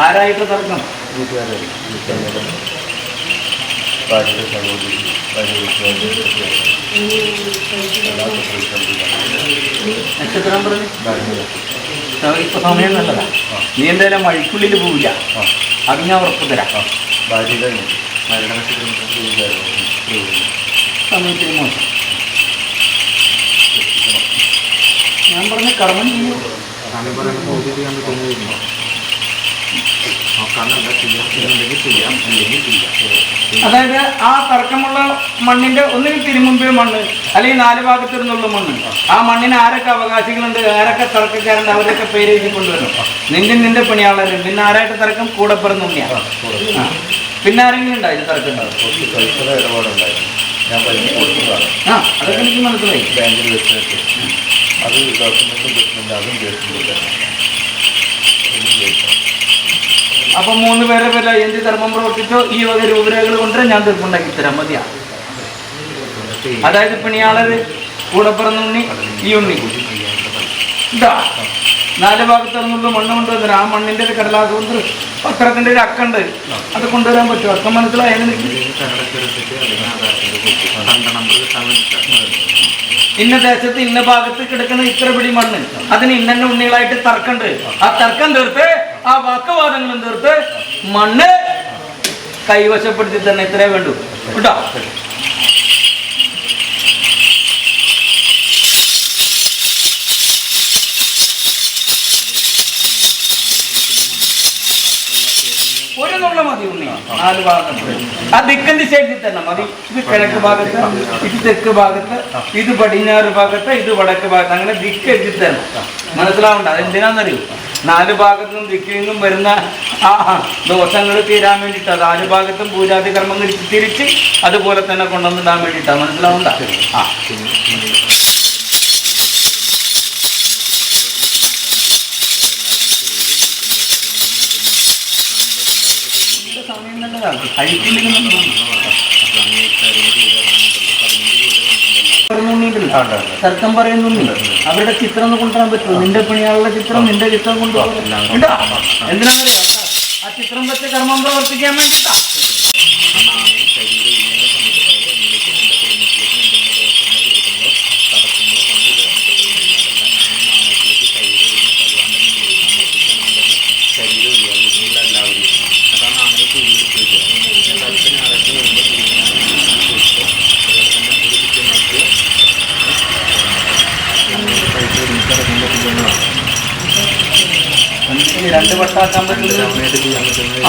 ആരായിട്ട് തർക്കം? നക്ഷത്രം പറഞ്ഞു ഇപ്പൊ സമയം നല്ലതാ. നീ എന്തായാലും മഴക്കുള്ളിൽ പോവില്ല, അത് ഞാൻ ഉറപ്പ് തരാം. സമയത്തിന് മോശം ഞാൻ പറഞ്ഞ കർമ്മം ചെയ്യൂ. അതായത് ആ തർക്കമുള്ള മണ്ണിന്റെ ഒന്നിനും തിരുമുമ്പേ മണ്ണ്, അല്ലെങ്കിൽ 4 ഭാഗത്തിരുന്നുള്ള മണ്ണ്, ആ മണ്ണിന് ആരൊക്കെ അവകാശികളുണ്ട്, ആരൊക്കെ തർക്കക്കാരുണ്ട്, അവരൊക്കെ പേര് എഴുതി കൊണ്ടുവരണം. നിന്റെ പണിയാളരും. പിന്നെ ആരായിട്ട് തർക്കം? കൂടെ പിറന്നുണ്ണിയാ. പിന്നെ ആരെങ്കിലും ഉണ്ടായിരുന്നു തർക്കം? ആ, അതൊക്കെ എനിക്ക് മനസ്സിലായി. അത് അതും അപ്പൊ 3 പേരെ പേര് എന്ത് ധർമ്മം പ്രവർത്തിച്ചോ ഈ വക രൂപരേഖകൾ കൊണ്ട് ഞാൻ തീർപ്പുണ്ടാക്കി തരാം. മതിയാ. അതായത് പിണിയാളര്, കൂടെ പിറന്നുണ്ണി, ഈ ഉണ്ണി ഇതാ 4 ഭാഗത്തുനിന്നുള്ള മണ്ണ് കൊണ്ടുവന്നിട്ട് ആ മണ്ണിന്റെ ഒരു കടലാസ് കൊണ്ട് പത്രത്തിന്റെ ഒരു അക്കുണ്ട്, അത് കൊണ്ടുവരാൻ പറ്റുമോ? അക്കം മനസ്സിലായ ഇന്ന ദേശത്ത് ഇന്ന ഭാഗത്ത് കിടക്കുന്ന ഇത്ര പിടി മണ്ണ്, അതിന് ഇന്നെ ഉണ്ണികളായിട്ട് തർക്കമുണ്ട്. ആ തർക്കം തീർത്ത്, ആ വാക്കുവാദങ്ങളും തീർത്ത് മണ്ണ് കൈവശപ്പെടുത്തി തന്നെ ഇത്രേ വേണ്ടു കേട്ടോ. ഒരു നുള്ള മതി ഉണ്ണി, 4 ഭാഗത്ത്. ആ ദിക്കൻ ദിശ എഴുതി തന്നെ മതി. ഇത് കിഴക്ക് ഭാഗത്ത്, ഇത് തെക്ക് ഭാഗത്ത്, ഇത് പടിഞ്ഞാറ് ഭാഗത്ത്, ഇത് വടക്ക് ഭാഗത്ത്, അങ്ങനെ ദിക്ക് എഴുതി തരണം. മനസ്സിലാവണ്ട. അതെന്തിനാന്നറിയൂ? 4 ഭാഗത്തും ദിക്കിൽ നിന്നും വരുന്ന ആ ദോഷങ്ങൾ തീരാൻ വേണ്ടിയിട്ടാ. 4 ഭാഗത്തും പൂജാതി കർമ്മങ്ങൾ തിരിച്ച് അതുപോലെ തന്നെ കൊണ്ടുവന്നിടാൻ വേണ്ടിയിട്ടാ. മനസ്സിലാവണ്ട. ആ സമയം നല്ലതാണ്. തർക്കം പറയുന്നുണ്ട്. അവരുടെ ചിത്രം ഒന്ന് കൊണ്ടുവരാൻ പറ്റുമോ? നിന്റെ പണിയാളുടെ ചിത്രം, നിന്റെ ചിത്രം കൊണ്ടുപോകും. എന്തിനാണെന്നറിയാം? ആ ചിത്രം വെച്ച് കർമ്മം പ്രവർത്തിക്കാൻ വേണ്ടിയിട്ടാ. വട്ടാക്കാൻ പറ്റുന്നത് സമയത്ത് ചെയ്യാൻ പറ്റുന്നത്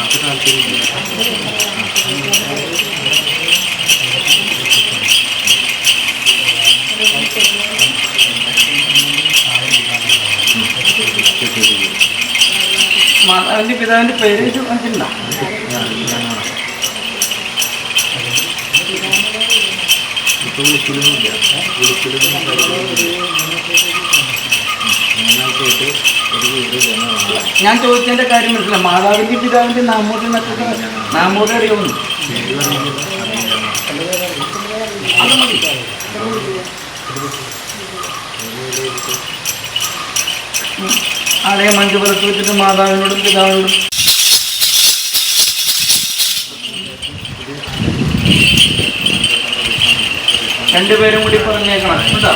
അടുത്താഴ്ച വരുമ്പോൾ മാതാവിന്റെ പിതാവിന്റെ പേര് കണ്ടിട്ടുണ്ടോ? ഞാൻ ചോദിച്ചതിന്റെ കാര്യം മനസ്സിലായി. മാതാവിന്റെ പിതാവിന്റെ നാമോദം നാമോദം അറിയുന്നു. അത് മതി. ആളെ മഞ്ജുപുരത്ത് വെച്ചിട്ട് മാതാവിനോടും പിതാവിനോടും രണ്ടുപേരും കൂടി പറഞ്ഞേക്കണം കേട്ടോ.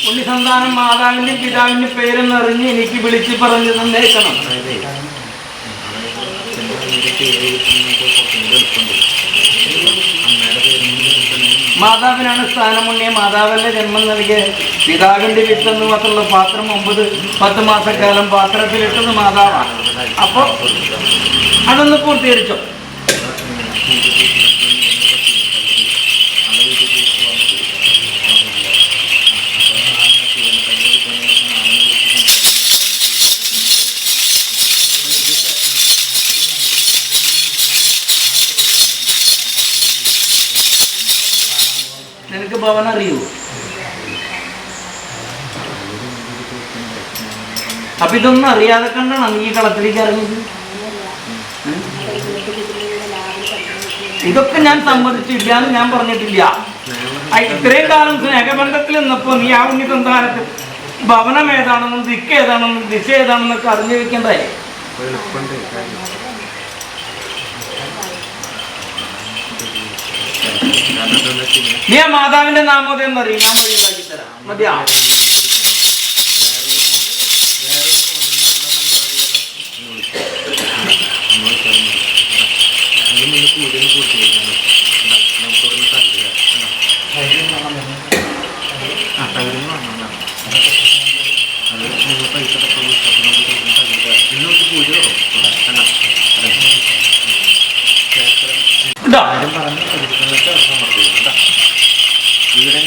ഉണ്ണിസന്താനം മാതാവിന്റെ പിതാവിന്റെ പേരെന്നറിഞ്ഞ് എനിക്ക് വിളിച്ച് പറഞ്ഞു തന്നേക്കണം. മാതാവിനാണ് സ്ഥാനമുണ്ണിയ, മാതാവല്ലേ ജന്മം നൽകിയ. പിതാവിന്റെ വിത്തെന്ന് മാത്രമുള്ള പാത്രം 9-10 മാസക്കാലം പാത്രത്തിലിട്ടത് മാതാവാണ്. അപ്പോൾ അതൊന്ന് പൂർത്തീകരിച്ചോ. നിനക്ക് ഭവനം അറിയൂ? അപ്പൊ ഇതൊന്നും അറിയാതെ കണ്ടാണ് നീ ഈ കളത്തിലേക്ക് ഇറങ്ങിയത്. ഇതൊക്കെ ഞാൻ സമ്മതിച്ചില്ല എന്ന് ഞാൻ പറഞ്ഞിട്ടില്ല. ഇത്രയും കാലം സ്നേഹബന്ധത്തിൽ നിന്നപ്പോ നീ ആ ഉണ്ണിസന്താനത്തിൽ ഭവനം ഏതാണെന്നും ദിക്ക് ഏതാണെന്നും ദിശ ഏതാണെന്നൊക്കെ അറിഞ്ഞു വെക്കണ്ടേ? നീ ആ മാതാവിന്റെ നാമോദയം എന്നറിയും, ഞാൻ വഴിയിലാക്കി തരാം. മതിയാ? ഇവിടെ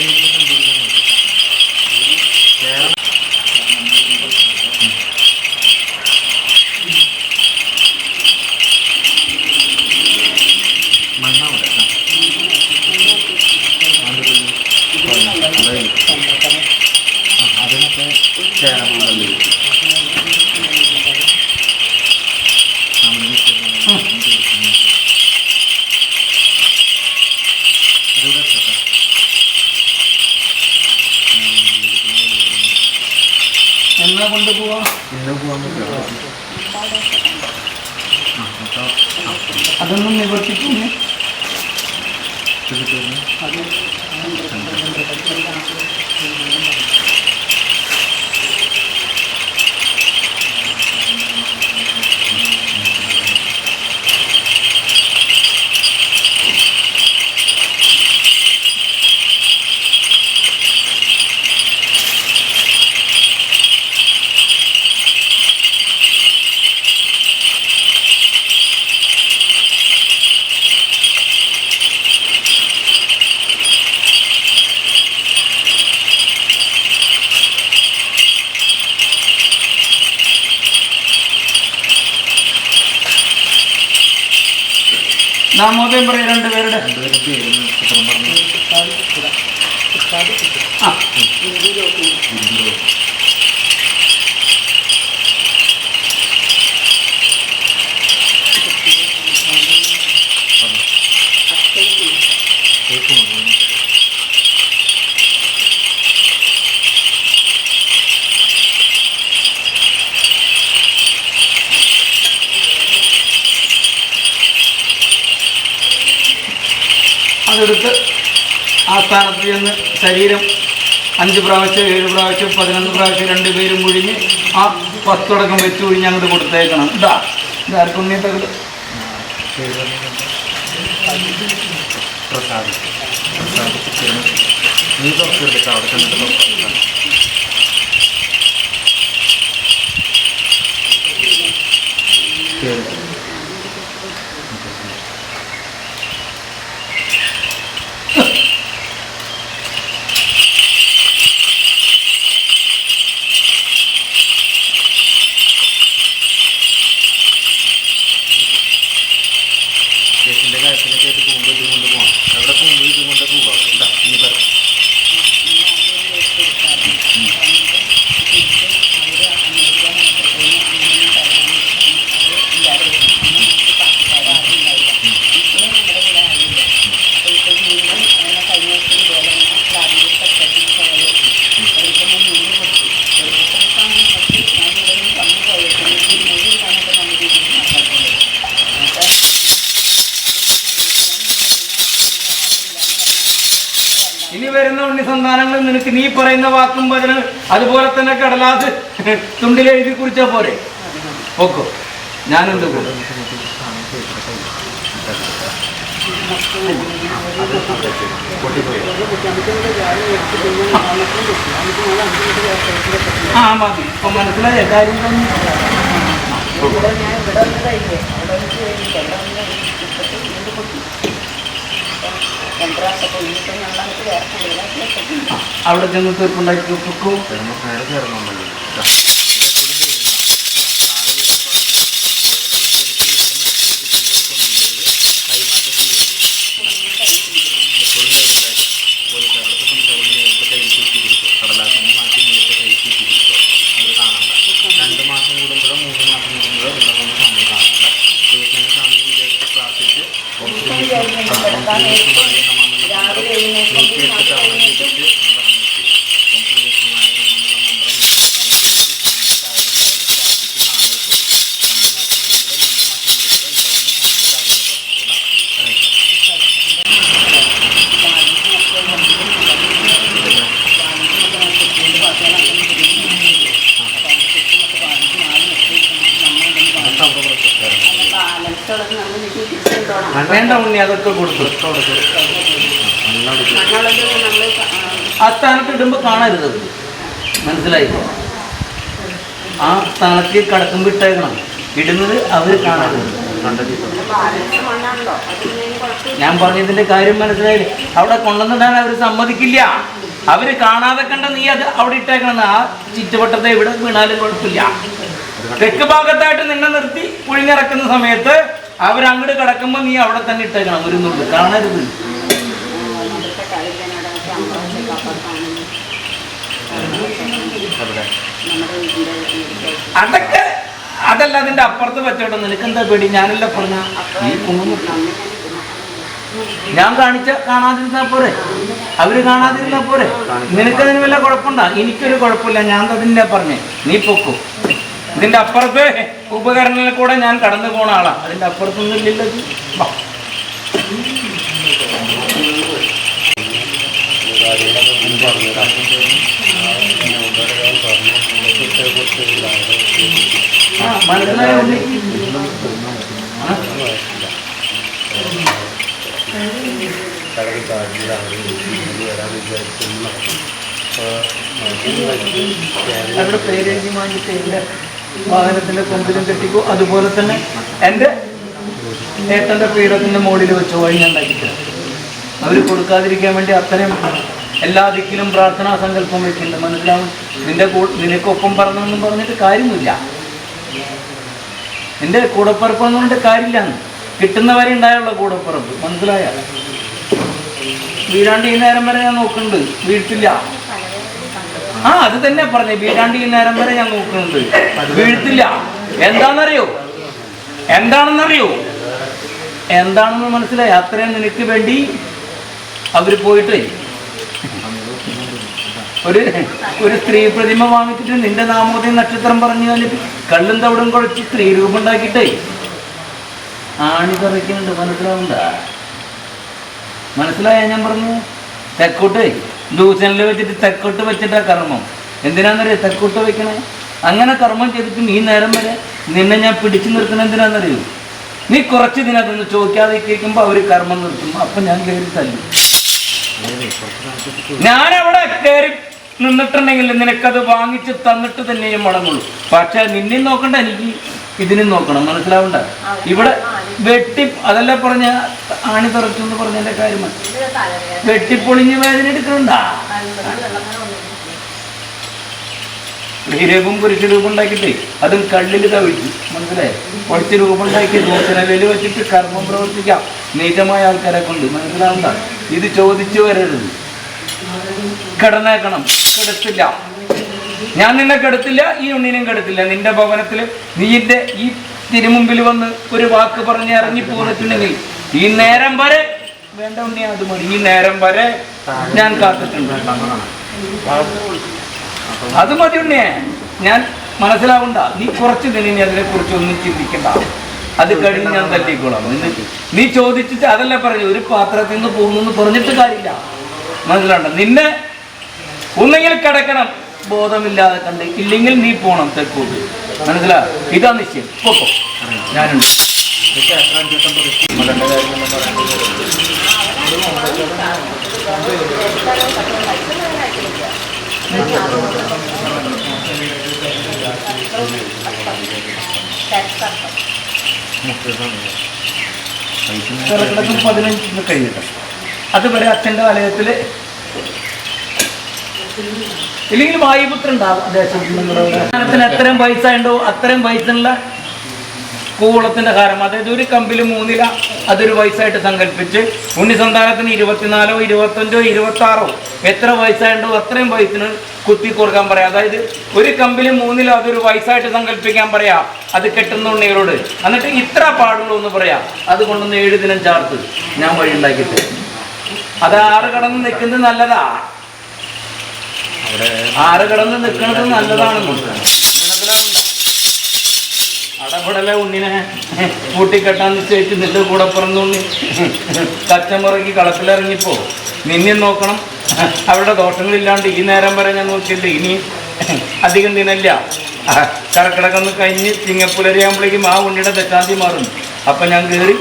ഇന്ന് പോകാൻ പറ്റുമോ? അതൊന്നും നിവർത്തിക്കുന്നു. നാമോദയം പറയും രണ്ടുപേരുടെ. അതെടുത്ത് ആ സ്ഥാനത്ത് ചെന്ന് ശരീരം 5 പ്രാവശ്യം 7 പ്രാവശ്യം 11 പ്രാവശ്യം 2 പേരും മുഴിഞ്ഞ് ആ വസ്തുടക്കം വെച്ച് ഒഴിഞ്ഞ് അങ്ങോട്ട് കൊടുത്തേക്കണം. ഇതാർക്കും ഉണ്ണിയത്തകട് നീ തുറക്കെടുത്തിട്ട് അവിടെ ചെന്നിട്ട് കേസിൻ്റെ കാര്യത്തിലൊക്കെ ആയിട്ട് പോകുമ്പോൾ ഇതും കൊണ്ട് പോകാം. എവിടെ പോകുമ്പോൾ ഇതും കൊണ്ട് പോകാം. എന്താ ഇനി പറ. ഇനി വരുന്ന ഉണ്ണി സന്താനങ്ങൾ നിനക്ക് നീ പറയുന്ന വാക്കും വചനം അതുപോലെ തന്നെ കടലാസ് തുണ്ടിലെഴുതി കുറിച്ചാൽ പോരെ. ഓക്കോ, ഞാനെന്ത് കൂടും. ആ മതി, ഇപ്പൊ മനസ്സിലായ കാര്യം തന്നെ. അവിടെ ചെന്ന് തീർപ്പുണ്ടാക്കി വെക്കും. വേണ്ട ഉണ്ണി, അതൊക്കെ കൊടുത്തു. ആ സ്ഥാനത്ത് ഇടുമ്പോൾ കാണരുത്, മനസ്സിലായി? ആ സ്ഥാനത്ത് കടക്കുമ്പോൾ ഇട്ടേക്കണം. ഇടുന്നത് അവർ കാണരുത്. ഞാൻ പറഞ്ഞതിന്റെ കാര്യം മനസ്സിലായില്ലേ? അവിടെ കൊണ്ടുവന്നിടാൻ അവർ സമ്മതിക്കില്ല. അവർ കാണാതെ കണ്ട നീ അത് അവിടെ ഇട്ടേക്കണം. ആ ചുറ്റുവട്ടത്തെ ഇവിടെ വീണാലും കുഴപ്പമില്ല. തെക്ക് ഭാഗത്തായിട്ട് നിന്നെ നിർത്തി ഒഴിഞ്ഞിറക്കുന്ന സമയത്ത് അവരങ്ങോട്ട് കിടക്കുമ്പോൾ നീ അവിടെ തന്നെ ഇട്ടേക്കണം. ഒരു നുള്ളു കാണരുത്. അതൊക്കെ അതല്ല, അതിന്റെ അപ്പുറത്ത് വെച്ചോട്ടെ. നിനക്കെന്താ പേടി? ഞാനല്ല പറഞ്ഞ നീ കുങ്ങുന്നു. ഞാൻ കാണാതിരുന്നാ പോരെ, അവര് കാണാതിരുന്നാ പോരെ. നിനക്കതിന് വല്ല കുഴപ്പമുണ്ടോ? എനിക്കൊരു കുഴപ്പമില്ല. ഞാൻ അതിൻ്റെ പറഞ്ഞേ, നീ പൊക്കോ. ഇതിന്റെ അപ്പുറത്ത് ഉപകരണങ്ങളിൽ കൂടെ ഞാൻ കടന്നു പോണ ആളാ. അതിന്റെ അപ്പുറത്തൊന്നും ഇല്ലല്ലോ. മനസ്സിലായോ? അവരുടെ പേരെഴുതി വാങ്ങിയിട്ട് എൻ്റെ വാഹനത്തിൻ്റെ കൊമ്പിലും കെട്ടിക്കോ. അതുപോലെ തന്നെ എൻ്റെ ഏട്ടൻ്റെ പീഠത്തിൻ്റെ മുകളിൽ വെച്ചോ വഴി ഞാൻ ഉണ്ടാക്കിയിട്ട് അവർ കൊടുക്കാതിരിക്കാൻ വേണ്ടി അത്രയും എല്ലാ ദിക്കിലും പ്രാർത്ഥനാ സങ്കല്പം വെക്കുന്നുണ്ട്. മനസ്സിലാവും? നിനക്കൊപ്പം പറഞ്ഞൊന്നും പറഞ്ഞിട്ട് കാര്യമില്ല. എൻ്റെ കൂടപ്പറപ്പെന്ന് പറഞ്ഞിട്ട് കാര്യമില്ലാന്ന്. കിട്ടുന്നവരെ ഉണ്ടായുള്ള കൂടപ്പറപ്പ്. മനസ്സിലായ? വീരാണ്ട് ഈ നേരം വരെ ഞാൻ നോക്കുന്നുണ്ട്, വീഴ്ത്തില്ല. അത് തന്നെ പറഞ്ഞേ, വീരാണ്ട് ഈ നേരം വരെ ഞാൻ നോക്കുന്നുണ്ട്, വീഴ്ത്തില്ല. എന്താണെന്നറിയോ? എന്താണെന്ന് മനസ്സിലായി? അത്രയും നിനക്ക് വേണ്ടി അവർ പോയിട്ട് ഒരു സ്ത്രീ പ്രതിമ വാങ്ങിച്ചിട്ട് നിന്റെ നാമോദയം നക്ഷത്രം പറഞ്ഞു കഴിഞ്ഞിട്ട് കള്ളും തവിടും കുഴച്ച് സ്ത്രീ രൂപം ഉണ്ടാക്കിയിട്ടേ ആണി തറയ്ക്കുന്നുണ്ട്. മനസ്സിലായ ഞാൻ പറഞ്ഞു? തെക്കോട്ട് ലൂസനിൽ വെച്ചിട്ട് തെക്കോട്ട് വെച്ചിട്ടാ കർമ്മം. എന്തിനാണെന്നറിയോ തെക്കോട്ട് വെക്കണേ? അങ്ങനെ കർമ്മം ചെയ്തിട്ടും ഈ നേരം വരെ നിന്നെ ഞാൻ പിടിച്ചു നിർത്തണം. എന്തിനാണെന്നറിയോ? നീ കുറച്ച് ദിനത്തൊന്ന് ചോദിക്കാതെ കേൾക്കുമ്പോൾ അവർ കർമ്മം നിർത്തും. അപ്പം ഞാൻ കയറി തല്ലും. ഞാനവിടെ കയറി നിന്നിട്ടുണ്ടെങ്കിൽ നിനക്കത് വാങ്ങിച്ച് തന്നിട്ട് തന്നെയും മടങ്ങുള്ളൂ. പക്ഷെ നിന്നെ നോക്കണ്ട, എനിക്ക് ഇതിനും നോക്കണം. മനസ്സിലാവണ്ട? ഇവിടെ അതല്ല പറഞ്ഞ ആണി തുറച്ചു എന്ന് പറഞ്ഞതിന്റെ കാര്യമാണ്. വെട്ടിപ്പൊളിഞ്ഞ് വേദന എടുക്കണ്ടാ. സ്ത്രീരൂപം പുരുഷ രൂപം ഉണ്ടാക്കിയിട്ടേ അതും കള്ളിൽ കവിച്ചു. മനസ്സിലായി? പൊളിച്ച് രൂപം ഉണ്ടാക്കി ദോഷനിലയിൽ വെച്ചിട്ട് കർമ്മം പ്രവർത്തിക്കാം നീചമായ ആൾക്കാരെ കൊണ്ട്. മനസ്സിലാവണ്ട? ഇത് ചോദിച്ചു വരരുത്. കിടന്നേക്കണം. കെടുത്തില്ല. ഞാൻ നിന്നെ കെടുത്തില്ല, ഈ ഉണ്ണിനും കെടുത്തില്ല. നിന്റെ ഭവനത്തിൽ നീന്റെ ഈ തിരുമുമ്പിൽ വന്ന് ഒരു വാക്ക് പറഞ്ഞ് ഇറങ്ങി പോന്നിട്ടുണ്ടെങ്കിൽ ഈ നേരം വരെ വേണ്ട ഉണ്ണിയാ, അത് മതി. ഈ നേരം വരെ ഞാൻ കാത്തിട്ടുണ്ട്. അത് മതി ഉണ്ണിയെ. ഞാൻ മനസ്സിലാവണ്ട. നീ കുറച്ച് ദിനം അതിനെക്കുറിച്ച് ഒന്നും ചിന്തിക്കണ്ട. അത് കഴിഞ്ഞ് ഞാൻ തല്ലിക്കോളാം. നീ ചോദിച്ചിട്ട് അതല്ല പറഞ്ഞു ഒരു പാത്രത്തിൽ നിന്ന് പോകുന്നു പറഞ്ഞിട്ട് കാര്യമില്ല. മനസ്സിലാവണ്ട? നിന്നെ ഒന്നെങ്കിൽ കിടക്കണം ബോധമില്ലാതെ കണ്ട്, ഇല്ലെങ്കിൽ നീ പോണം തെക്കോട്ട്. മനസ്സിലാ? ഇതാ നിശ്ചയം. പോക്കോ, ഞാനുണ്ട്. കർക്കിടകം 15 കഴിഞ്ഞിട്ട് അതുവരെ അച്ഛൻ്റെ ആലയത്തിൽ ഇല്ലെങ്കിൽ വായുപുത്രം ഉണ്ടാകും. അദ്ദേഹത്തിന് എത്രയും പൈസ ഉണ്ടോ അത്രയും പൈസയുള്ള കൂവളത്തിൻ്റെ ഹാരം, അതായത് ഒരു കമ്പിൽ 3 ഇല, അതൊരു വയസ്സായിട്ട് സങ്കല്പിച്ച് ഉണ്ണിസന്താനത്തിന് 24, 25, 26 എത്ര വയസ്സായുണ്ടോ അത്രയും വയസ്സിന് കുത്തി കൊടുക്കാൻ പറയാം. അതായത് ഒരു കമ്പിൽ 3 ഇല അതൊരു വയസ്സായിട്ട് സങ്കല്പിക്കാൻ പറയാം. അത് കെട്ടുന്ന ഉണ്ണികളോട്. എന്നിട്ട് ഇത്ര പാടുള്ളൂ എന്ന് പറയാം. അതുകൊണ്ടൊന്ന് 7 ദിനം ചാർത്ത് ഞാൻ വഴി ഉണ്ടാക്കിയിട്ട് അത് 6 കടന്ന് നിൽക്കുന്നത് നല്ലതാ. 6 കടന്ന് നിൽക്കുന്നത് നല്ലതാണെന്ന് അടപടല ഉണ്ണിനെ കൂട്ടിക്കെട്ടാൻ നിശ്ചയിച്ച് നിന്റെ കൂടെ പിറന്നുണ്ണി കച്ചമുറക്കി കളത്തിലിറങ്ങിപ്പോ നിന്നെ നോക്കണം. അവരുടെ ദോഷങ്ങളില്ലാണ്ട് ഈ നേരം വരെ ഞാൻ നോക്കിയിട്ട് ഇനി അധികം ദിനമില്ല. കർക്കിടകം കഴിഞ്ഞ് ചിങ്ങപ്പുലരിയാകുമ്പോഴേക്കും ആ ഉണ്ണിയുടെ ദശാന്തി മാറും. അപ്പം ഞാൻ കയറി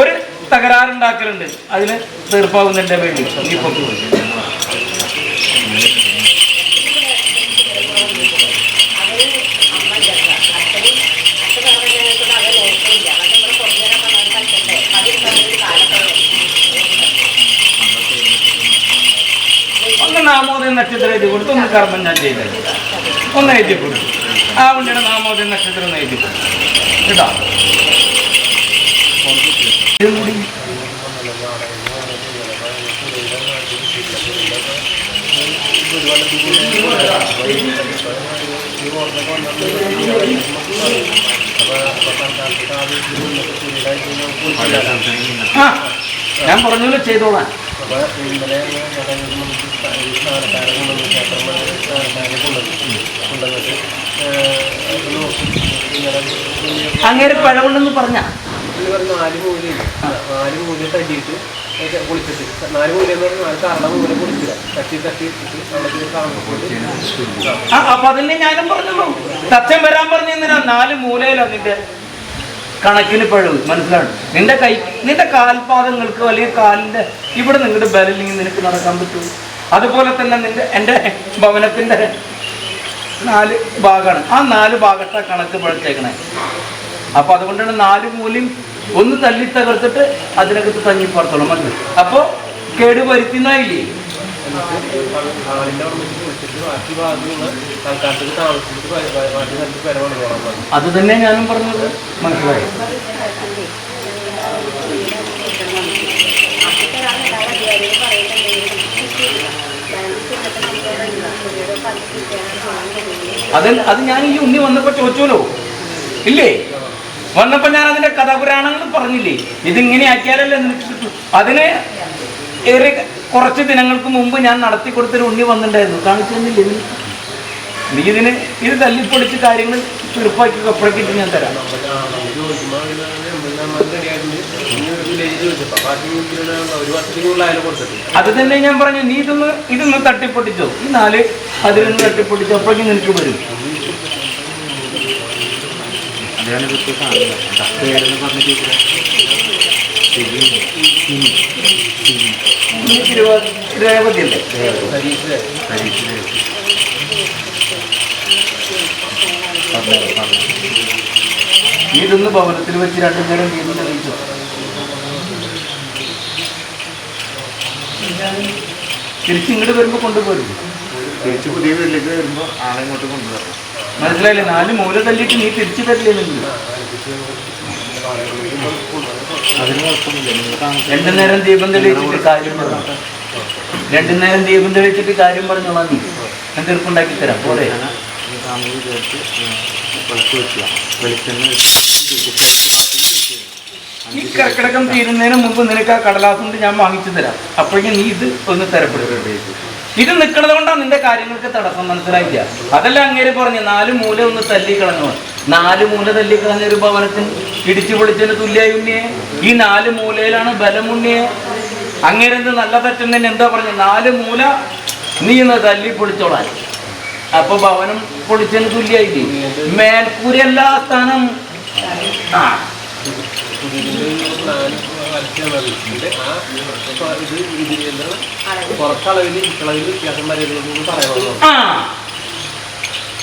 ഒരു തകരാറുണ്ടാക്കലുണ്ട്. അതിന് തീർപ്പാവുന്നതിൻ്റെ വേണ്ടി നീ പൊക്കി. ഒന്ന് നാമോദയം നക്ഷത്രം എഴുതി കൊടുത്ത് ഒന്ന് കർമ്മം ഞാൻ ചെയ്തത് ഒന്ന് എഴുതി കൊടുത്തു. ആ ഉണ്ണിയുടെ നാമോദയം നക്ഷത്രം ഒന്ന് എഴുതി കൊടുത്തു കേട്ടോ. ഞാൻ പറഞ്ഞല്ലോ ചെയ്തോളാം. അപ്പോൾ ഇന്നലെ സ്ഥാനക്കാരെ കൊണ്ടുവന്ന് ക്ഷേത്രക്കാരെ കൊണ്ടുവന്നിട്ട് അങ്ങനെ പഴമുണ്ടെന്ന് പറഞ്ഞാ നാല് മൂല തട്ടിയിട്ട് പൊളിച്ചിട്ട് 4 മൂല എന്ന് പറഞ്ഞാൽ 4 കാരണ മൂല പൊളിച്ചില്ല തട്ടി അപ്പൊ അതിനെ ഞാനും പറഞ്ഞല്ലോ. സത്യം വരാൻ പറഞ്ഞാ 4 മൂലയിലാണ് നിന്റെ കണക്കിന് പഴവ്. മനസ്സിലാണ്? നിന്റെ കാൽപാദങ്ങൾക്ക് അല്ലെങ്കിൽ കാലിന്റെ ഇവിടെ നിങ്ങളുടെ ബലമില്ലെങ്കിൽ നിനക്ക് നടക്കാൻ പറ്റുമോ? അതുപോലെ തന്നെ എൻ്റെ ഭവനത്തിന്റെ 4 ഭാഗമാണ്. ആ 4 ഭാഗത്തെ കണക്ക് പഴച്ചേക്കണേ. അപ്പൊ അതുകൊണ്ടാണ് 4 മൂലയും ഒന്ന് തല്ലി തകർത്തിട്ട് അതിനകത്ത് തങ്ങിപ്പുറത്തോളം മതി. അപ്പൊ കേട് വരുത്തുന്നില്ലേ? അത് തന്നെ ഞാനും പറഞ്ഞത്. മനസ്സിലായി? അത് ഞാൻ ഈ ഉണ്ണി വന്നപ്പോ ചോദിച്ചോലോ ഇല്ലേ? വന്നപ്പോ ഞാൻ അതിന്റെ കഥാപുരാണങ്ങൾ പറഞ്ഞില്ലേ? ഇതിങ്ങനെ ആക്കിയാലല്ലേ നിനക്ക് കിട്ടും. അതിന് ഏറെ കുറച്ച് ദിനങ്ങൾക്ക് മുമ്പ് ഞാൻ നടത്തി കൊടുത്തൊരു ഉണ്ണി വന്നിട്ടുണ്ടായിരുന്നു. കാണിച്ചു തന്നില്ലേ? നീ ഇത് തല്ലിപ്പൊളിച്ച് കാര്യങ്ങൾ ചെറുപ്പാക്കി കപ്പഴക്കിട്ട് ഞാൻ തരാം. അത് തന്നെ ഞാൻ പറഞ്ഞു. നീ ഇതൊന്ന് തട്ടിപ്പൊട്ടിച്ചോ. ഈ 4 അതിലൊന്ന് തട്ടിപ്പൊട്ടിച്ചോ. അപ്പോഴേക്കും നിനക്ക് വരും. അതാണ് ഇതൊക്കെ കാണുന്നത്. പേരെന്ന് പറഞ്ഞിട്ട് രേവതിയല്ലേ? ഇതൊന്ന് ഭവനത്തിൽ വെച്ച് 2 നേരം ദീപം തെളിയിച്ചു. തിരിച്ചിങ്ങോട്ട് വരുമ്പോ കൊണ്ടുപോരും. തിരിച്ച് പുതിയ വീട്ടിലേക്ക് വരുമ്പോൾ ആളെ ഇങ്ങോട്ട് കൊണ്ടുവരണം. മനസ്സിലായില്ലേ? 4 മൂല തല്ലിയിട്ട് നീ തിരിച്ചു തരില്ലെന്നെങ്കിൽ അതിന് കുഴപ്പമില്ല. നിങ്ങൾ 2 നേരം ദീപം തെളിയിച്ചിട്ട് കാര്യം പറഞ്ഞു. 2 നേരം ദീപം തെളിയിച്ചിട്ട് കാര്യം പറഞ്ഞോളാം. നീ ഞാൻ തീർപ്പുണ്ടാക്കി തരാം. പോരെ? ഈ കർക്കിടകം തീരുന്നതിന് മുമ്പ് നിനക്ക് ആ കടലാസ് കൊണ്ട് ഞാൻ വാങ്ങിച്ചു തരാം. അപ്പോഴേക്കും നീ ഇത് ഒന്ന് തരപ്പെടുക. ഇത് നിൽക്കുന്നത് കൊണ്ടാണ് നിന്റെ കാര്യങ്ങൾക്ക് തടസ്സം. മനസ്സിലായില്ല? അതല്ല അങ്ങേര് പറഞ്ഞു 4 മൂല ഒന്ന് തല്ലിക്കളഞ്ഞു. 4 മൂല തല്ലിക്കളഞ്ഞ ഒരു ഭവനത്തിന് ഇടിച്ചു പൊളിച്ചതിന് തുല്യായി ഉണ്ണിയെ. ഈ 4 മൂലയിലാണ് ബലമുണ്ണിയെ. അങ്ങേരെന്ത് നല്ല തെറ്റുന്നതിന് എന്താ പറഞ്ഞു? 4 മൂല നീ ഒന്ന് തല്ലി പൊളിച്ചോളാൻ. അപ്പൊ ഭവനം പൊളിച്ചതിന് തുല്യായില്ലേ? മേൽക്കൂരല്ല സ്ഥാനം. ആ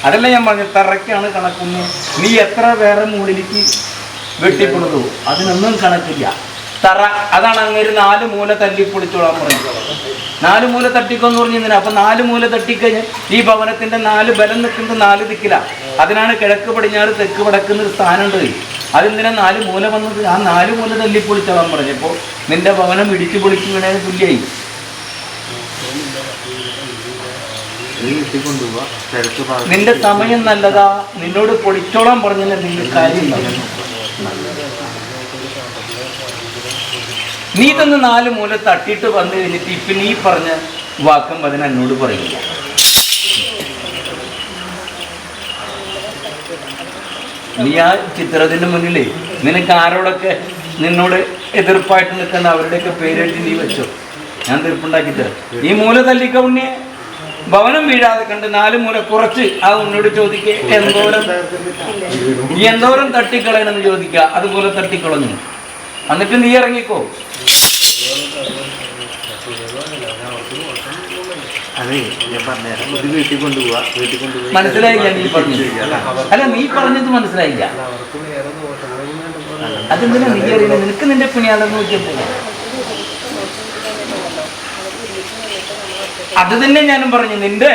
അതല്ല ഞാൻ പറഞ്ഞു. തറയ്ക്കാണ് കണക്കൊന്നും. നീ എത്ര വേറെ മൂടിലേക്ക് വെട്ടിക്കൊടുത്തു അതിനൊന്നും കണക്കില്ല. തറ അതാണ് അങ്ങേര് 4 മൂല തല്ലിപ്പൊളിച്ചോളാൻ പറഞ്ഞു. 4 മൂല തട്ടിക്കൊന്ന് പറഞ്ഞതിന്. അപ്പൊ 4 മൂല തട്ടിക്കഴിഞ്ഞ് ഈ ഭവനത്തിന്റെ 4 ബലം നിൽക്കുന്നത് 4 ദിക്കില. അതിനാണ് കിഴക്ക് പടിഞ്ഞാറ് തെക്ക് വടക്കുന്നൊരു സ്ഥാനമുണ്ട്. അതെന്തിനാ 4 മൂല വന്നത്? ആ 4 മൂല തല്ലിപ്പൊളിച്ചോളാൻ പറഞ്ഞപ്പോ നിന്റെ ഭവനം ഇടിച്ചു പൊളിച്ചു വീണതിന് തുല്യായി. നിന്റെ സമയം നല്ലതാ. നിന്നോട് പൊളിച്ചോളാൻ പറഞ്ഞാൽ നിന്റെ കാര്യം. നീ തന്നെ 4 മൂല തട്ടിയിട്ട് വന്നു കഴിഞ്ഞിട്ട് ഇപ്പൊ നീ പറഞ്ഞ വാക്കും അതിന് എന്നോട് പറയില്ല. നീ ആ ചിത്രത്തിന്റെ മുന്നിലേ നിനക്ക് ആരോടൊക്കെ നിന്നോട് എതിർപ്പായിട്ട് നിൽക്കുന്ന അവരുടെയൊക്കെ പേരെഴുതി നീ വെച്ചോ. ഞാൻ തീർപ്പുണ്ടാക്കി തരാം. ഈ മൂല തല്ലിക്ക ഉണ്ണിയെ ഭവനം വീഴാതെ കണ്ട് 4 മൂല കുറച്ച് ആ ഉന്നോട് ചോദിക്കേ എന്തോരം തട്ടിക്കളയണമെന്ന് ചോദിക്കുക. അതുപോലെ തട്ടിക്കളഞ്ഞു. എന്നിട്ട് നീ ഇറങ്ങിക്കോ. അതെ ഞാൻ പറഞ്ഞുതരാം. ഇത് വീട്ടിൽ കൊണ്ടുപോവാ. മനസ്സിലായില്ല നീ പറഞ്ഞത്? അല്ല നീ പറഞ്ഞത് മനസ്സിലായില്ല. അതെന്തിനാ നീ അറിയില്ല? നിനക്ക് നിന്റെ പിണിയാണെന്ന് നോക്കിയപ്പോ അത് തന്നെ ഞാനും പറഞ്ഞു. നിന്റെ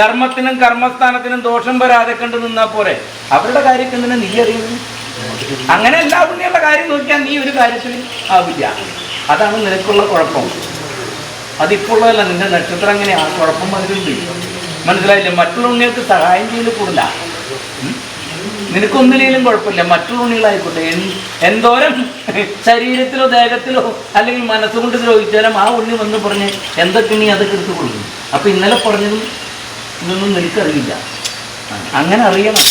കർമ്മത്തിനും കർമ്മസ്ഥാനത്തിനും ദോഷം വരാതെ കണ്ടു നിന്നാ പോരെ. അവരുടെ കാര്യത്തിൽ എന്തിനാ നീ അറിയുന്നത്? അങ്ങനെ എല്ലാ പുണ്യുള്ള കാര്യം നോക്കിയാൽ നീ ഒരു കാര്യത്തിലും ആവില്ല. അതാണ് നിനക്കുള്ള കുഴപ്പം. അതിപ്പോഴല്ല. നിന്റെ നക്ഷത്രം അങ്ങനെയാണ്. കുഴപ്പം അതിലുണ്ട്. മനസ്സിലായില്ലേ? മറ്റുള്ള ഉണ്ണികൾക്ക് സഹായം ചെയ്ത് കൂടില്ല. നിനക്കൊന്നിലേലും കുഴപ്പമില്ല, മറ്റുള്ള ഉണ്ണികളായിക്കോട്ടെ. എന്തോരം ശരീരത്തിലോ ദേഹത്തിലോ അല്ലെങ്കിൽ മനസ്സുകൊണ്ട് ദ്രോഹിച്ചാലും ആ ഉണ്ണി വന്ന് പറഞ്ഞ് എന്തൊക്കെ നീ അതൊക്കെ എടുത്ത് കൊടുക്കും. അപ്പം ഇന്നലെ പറഞ്ഞതും ഇതൊന്നും നിനക്കറിയില്ല, അങ്ങനെ അറിയണം.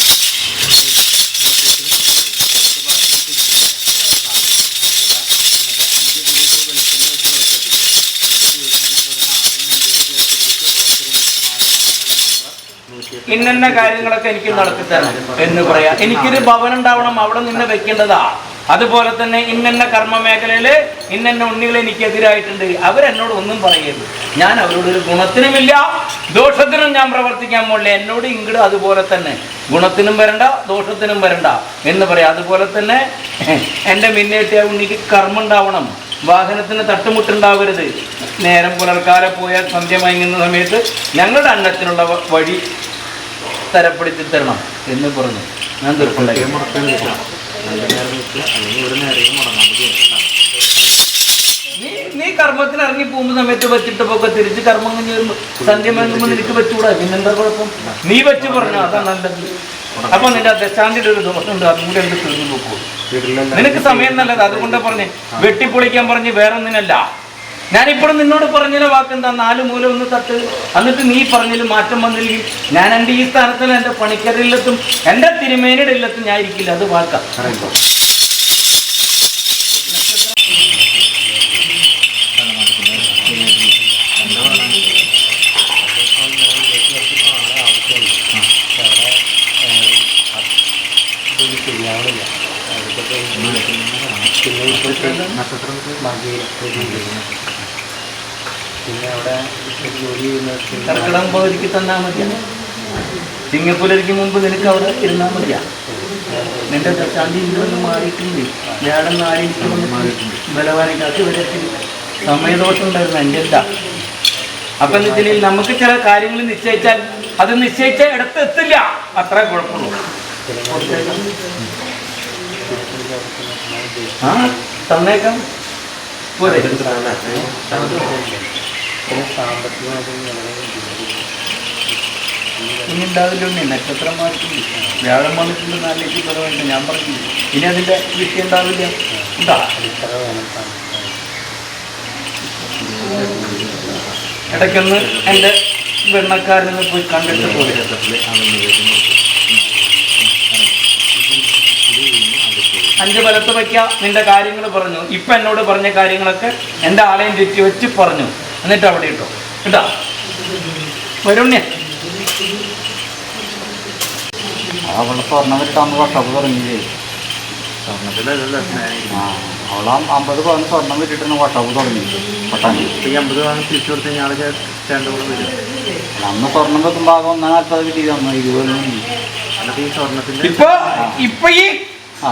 ഇന്ന കാര്യങ്ങളൊക്കെ എനിക്ക് നടത്തിത്തരണം എന്ന് പറയാം. എനിക്കൊരു ഭവനം ഉണ്ടാവണം, അവിടെ നിന്ന് വെക്കേണ്ടതാ. അതുപോലെ തന്നെ ഇന്ന കർമ്മ മേഖലയില് ഇന്ന ഉണ്ണികൾ എനിക്കെതിരായിട്ടുണ്ട്, അവരെന്നോട് ഒന്നും പറയരുത്. ഞാൻ അവരോടൊരു ഗുണത്തിനുമില്ല ദോഷത്തിനും ഞാൻ പ്രവർത്തിക്കാൻ പോകില്ല. എന്നോട് ഇങ്ങോട്ട് അതുപോലെ തന്നെ ഗുണത്തിനും വരണ്ട ദോഷത്തിനും വരണ്ട എന്ന് പറയാം. അതുപോലെ തന്നെ എൻ്റെ മുന്നേറ്റിയ ഉണ്ണിക്ക് കർമ്മം ഉണ്ടാവണം, വാഹനത്തിന് തട്ടുമുട്ടുണ്ടാവരുത്. നേരം പുലർക്കാലെ പോയാൽ സന്ധ്യ മയങ്ങുന്ന സമയത്ത് ഞങ്ങളുടെ അന്നത്തിനുള്ള വഴി തരപ്പെടുത്തി തരണം എന്ന് പറഞ്ഞു. ഞാൻ തീർപ്പുണ്ടായി. നീ കർമ്മത്തിന് ഇറങ്ങി പോകുന്ന സമയത്ത് വെച്ചിട്ടൊക്കെ തിരിച്ച് കർമ്മം കഴിഞ്ഞ് വരുമ്പോൾ സന്ധ്യ മയങ്ങുമ്പോൾ നിനക്ക് വെച്ചുകൂടാ, പിന്നെന്താ കുഴപ്പം? നീ വെച്ച് പറഞ്ഞു അതാ നല്ലത്. അപ്പൊ നിന്റെ ദശാന്തിയുടെ ഒരു ദോഷമുണ്ട്, അതും കൂടെ എന്ത് തീർന്നു പോകും. നിനക്ക് സമയം നല്ലത്, അതുകൊണ്ട് പറഞ്ഞ് വെട്ടിപ്പൊളിക്കാൻ പറഞ്ഞ് വേറെ ഒന്നിനല്ല. ഞാനിപ്പോഴും നിന്നോട് പറഞ്ഞതിലെ വാക്കെന്താ, 4 മൂല ഒന്ന് തട്ട്. എന്നിട്ട് നീ പറഞ്ഞതിൽ മാറ്റം വന്നില്ലെങ്കിൽ ഞാൻ എൻ്റെ ഈ സ്ഥാനത്തിൽ എൻ്റെ പണിക്കരുടെ ഇല്ലത്തും എൻ്റെ തിരുമേനിയുടെ ഇല്ലത്തും ഞാൻ ഇരിക്കില്ല. അത് വാക്കാം. പിന്നെ അവിടെ ജോലി കർക്കിടകം പകുതിക്ക് തന്നാൽ മതിയാണ്. ചിങ്ങപ്പുലരിക്ക് മുമ്പ് നിനക്ക് അവിടെ ഇരുന്നാൽ മതിയാ. നിന്റെ ദശാന്തി ഇതൊന്നും മാറിയിട്ടുണ്ട്. വ്യാഴം നാഴിക്ക് ബലവാനിക്കാക്ക് വരത്തിൽ സമയദോഷം ഉണ്ടായിരുന്നു എൻ്റെ എന്താ. അപ്പം എന്ന് വെച്ചാൽ നമുക്ക് ചില കാര്യങ്ങൾ നിശ്ചയിച്ചാൽ അത് നിശ്ചയിച്ച ഇടത്ത് എത്തില്ല, അത്ര കുഴപ്പമുള്ളൂ. ആ തന്നേക്കാം പോരെ. ഇനി ഉണ്ടാവില്ലുണ്ട്, നക്ഷത്രം മാറ്റില്ല, വ്യാഴം വന്നിട്ടുണ്ട് 4ലേക്ക് കുറവുണ്ട്. ഞാൻ പറഞ്ഞു ഇനി അതിൻ്റെ വിഷയം ഉണ്ടാവില്ല. ഉണ്ടാ ഇടയ്ക്കൊന്ന് എൻ്റെ വെണ്ണക്കാരനൊന്ന് പോയി കണ്ടിട്ട് പോലെ 5 വലത്ത് വയ്ക്കുക. നിന്റെ കാര്യങ്ങൾ പറഞ്ഞു. ഇപ്പം എന്നോട് പറഞ്ഞ കാര്യങ്ങളൊക്കെ എൻ്റെ ആലയം ചുറ്റി വെച്ച് പറഞ്ഞു. എന്നിട്ട് അവിടെ ഇട്ടോ കേട്ടാ. വരുണ്യ അവളെ സ്വർണ്ണം വിട്ടാന്ന് വർഷം തുടങ്ങിയില്ലേ? അവളെ 50 പവൻ സ്വർണ്ണം വിട്ടിട്ടാണ് വർഷം തുടങ്ങി. പട്ടാണി 50 പവൻ തിരിച്ചു കൊടുത്ത് ഞാളെ ചേട്ടൻ വരും. അന്ന് സ്വർണ്ണം വെക്കുമ്പോൾ ആകെ 140 കിട്ടിയതാണ്. 20 ഈ സ്വർണ്ണത്തിന്റെ ഇപ്പൊ ഈ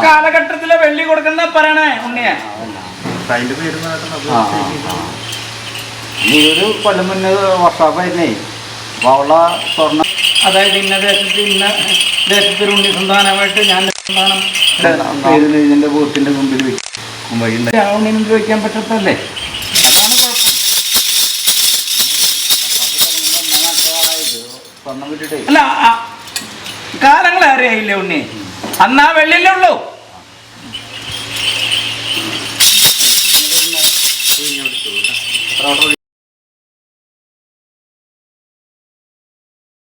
കാലഘട്ടത്തിലെ വെള്ളി കൊടുക്കുന്ന പറയണേ ഉണ്ണിയ. അതിന്റെ പേര് ഈ ഒരു കൊല്ലം മുന്നേ വർഷാപ്പായിരുന്നേ. അപ്പൊ അവളെ സ്വർണ്ണം, അതായത് ഇന്ന ദേശത്തൊരു ഉണ്ണി സന്താനമായിട്ട് ഞാൻ സന്താനം ഇതിന്റെ ബൂത്തിന്റെ മുമ്പിൽ വയ്ക്കും. ഉണ്ണി മുമ്പിൽ വയ്ക്കാൻ പറ്റത്തല്ലേ, അതാണ് കുഴപ്പം. സ്വർണ്ണം വിട്ടിട്ടേ അല്ല കാലങ്ങൾ അറിയായില്ലേ ഉണ്ണി, അന്ന് ആ വെള്ളിയല്ലേ ഉള്ളൂ.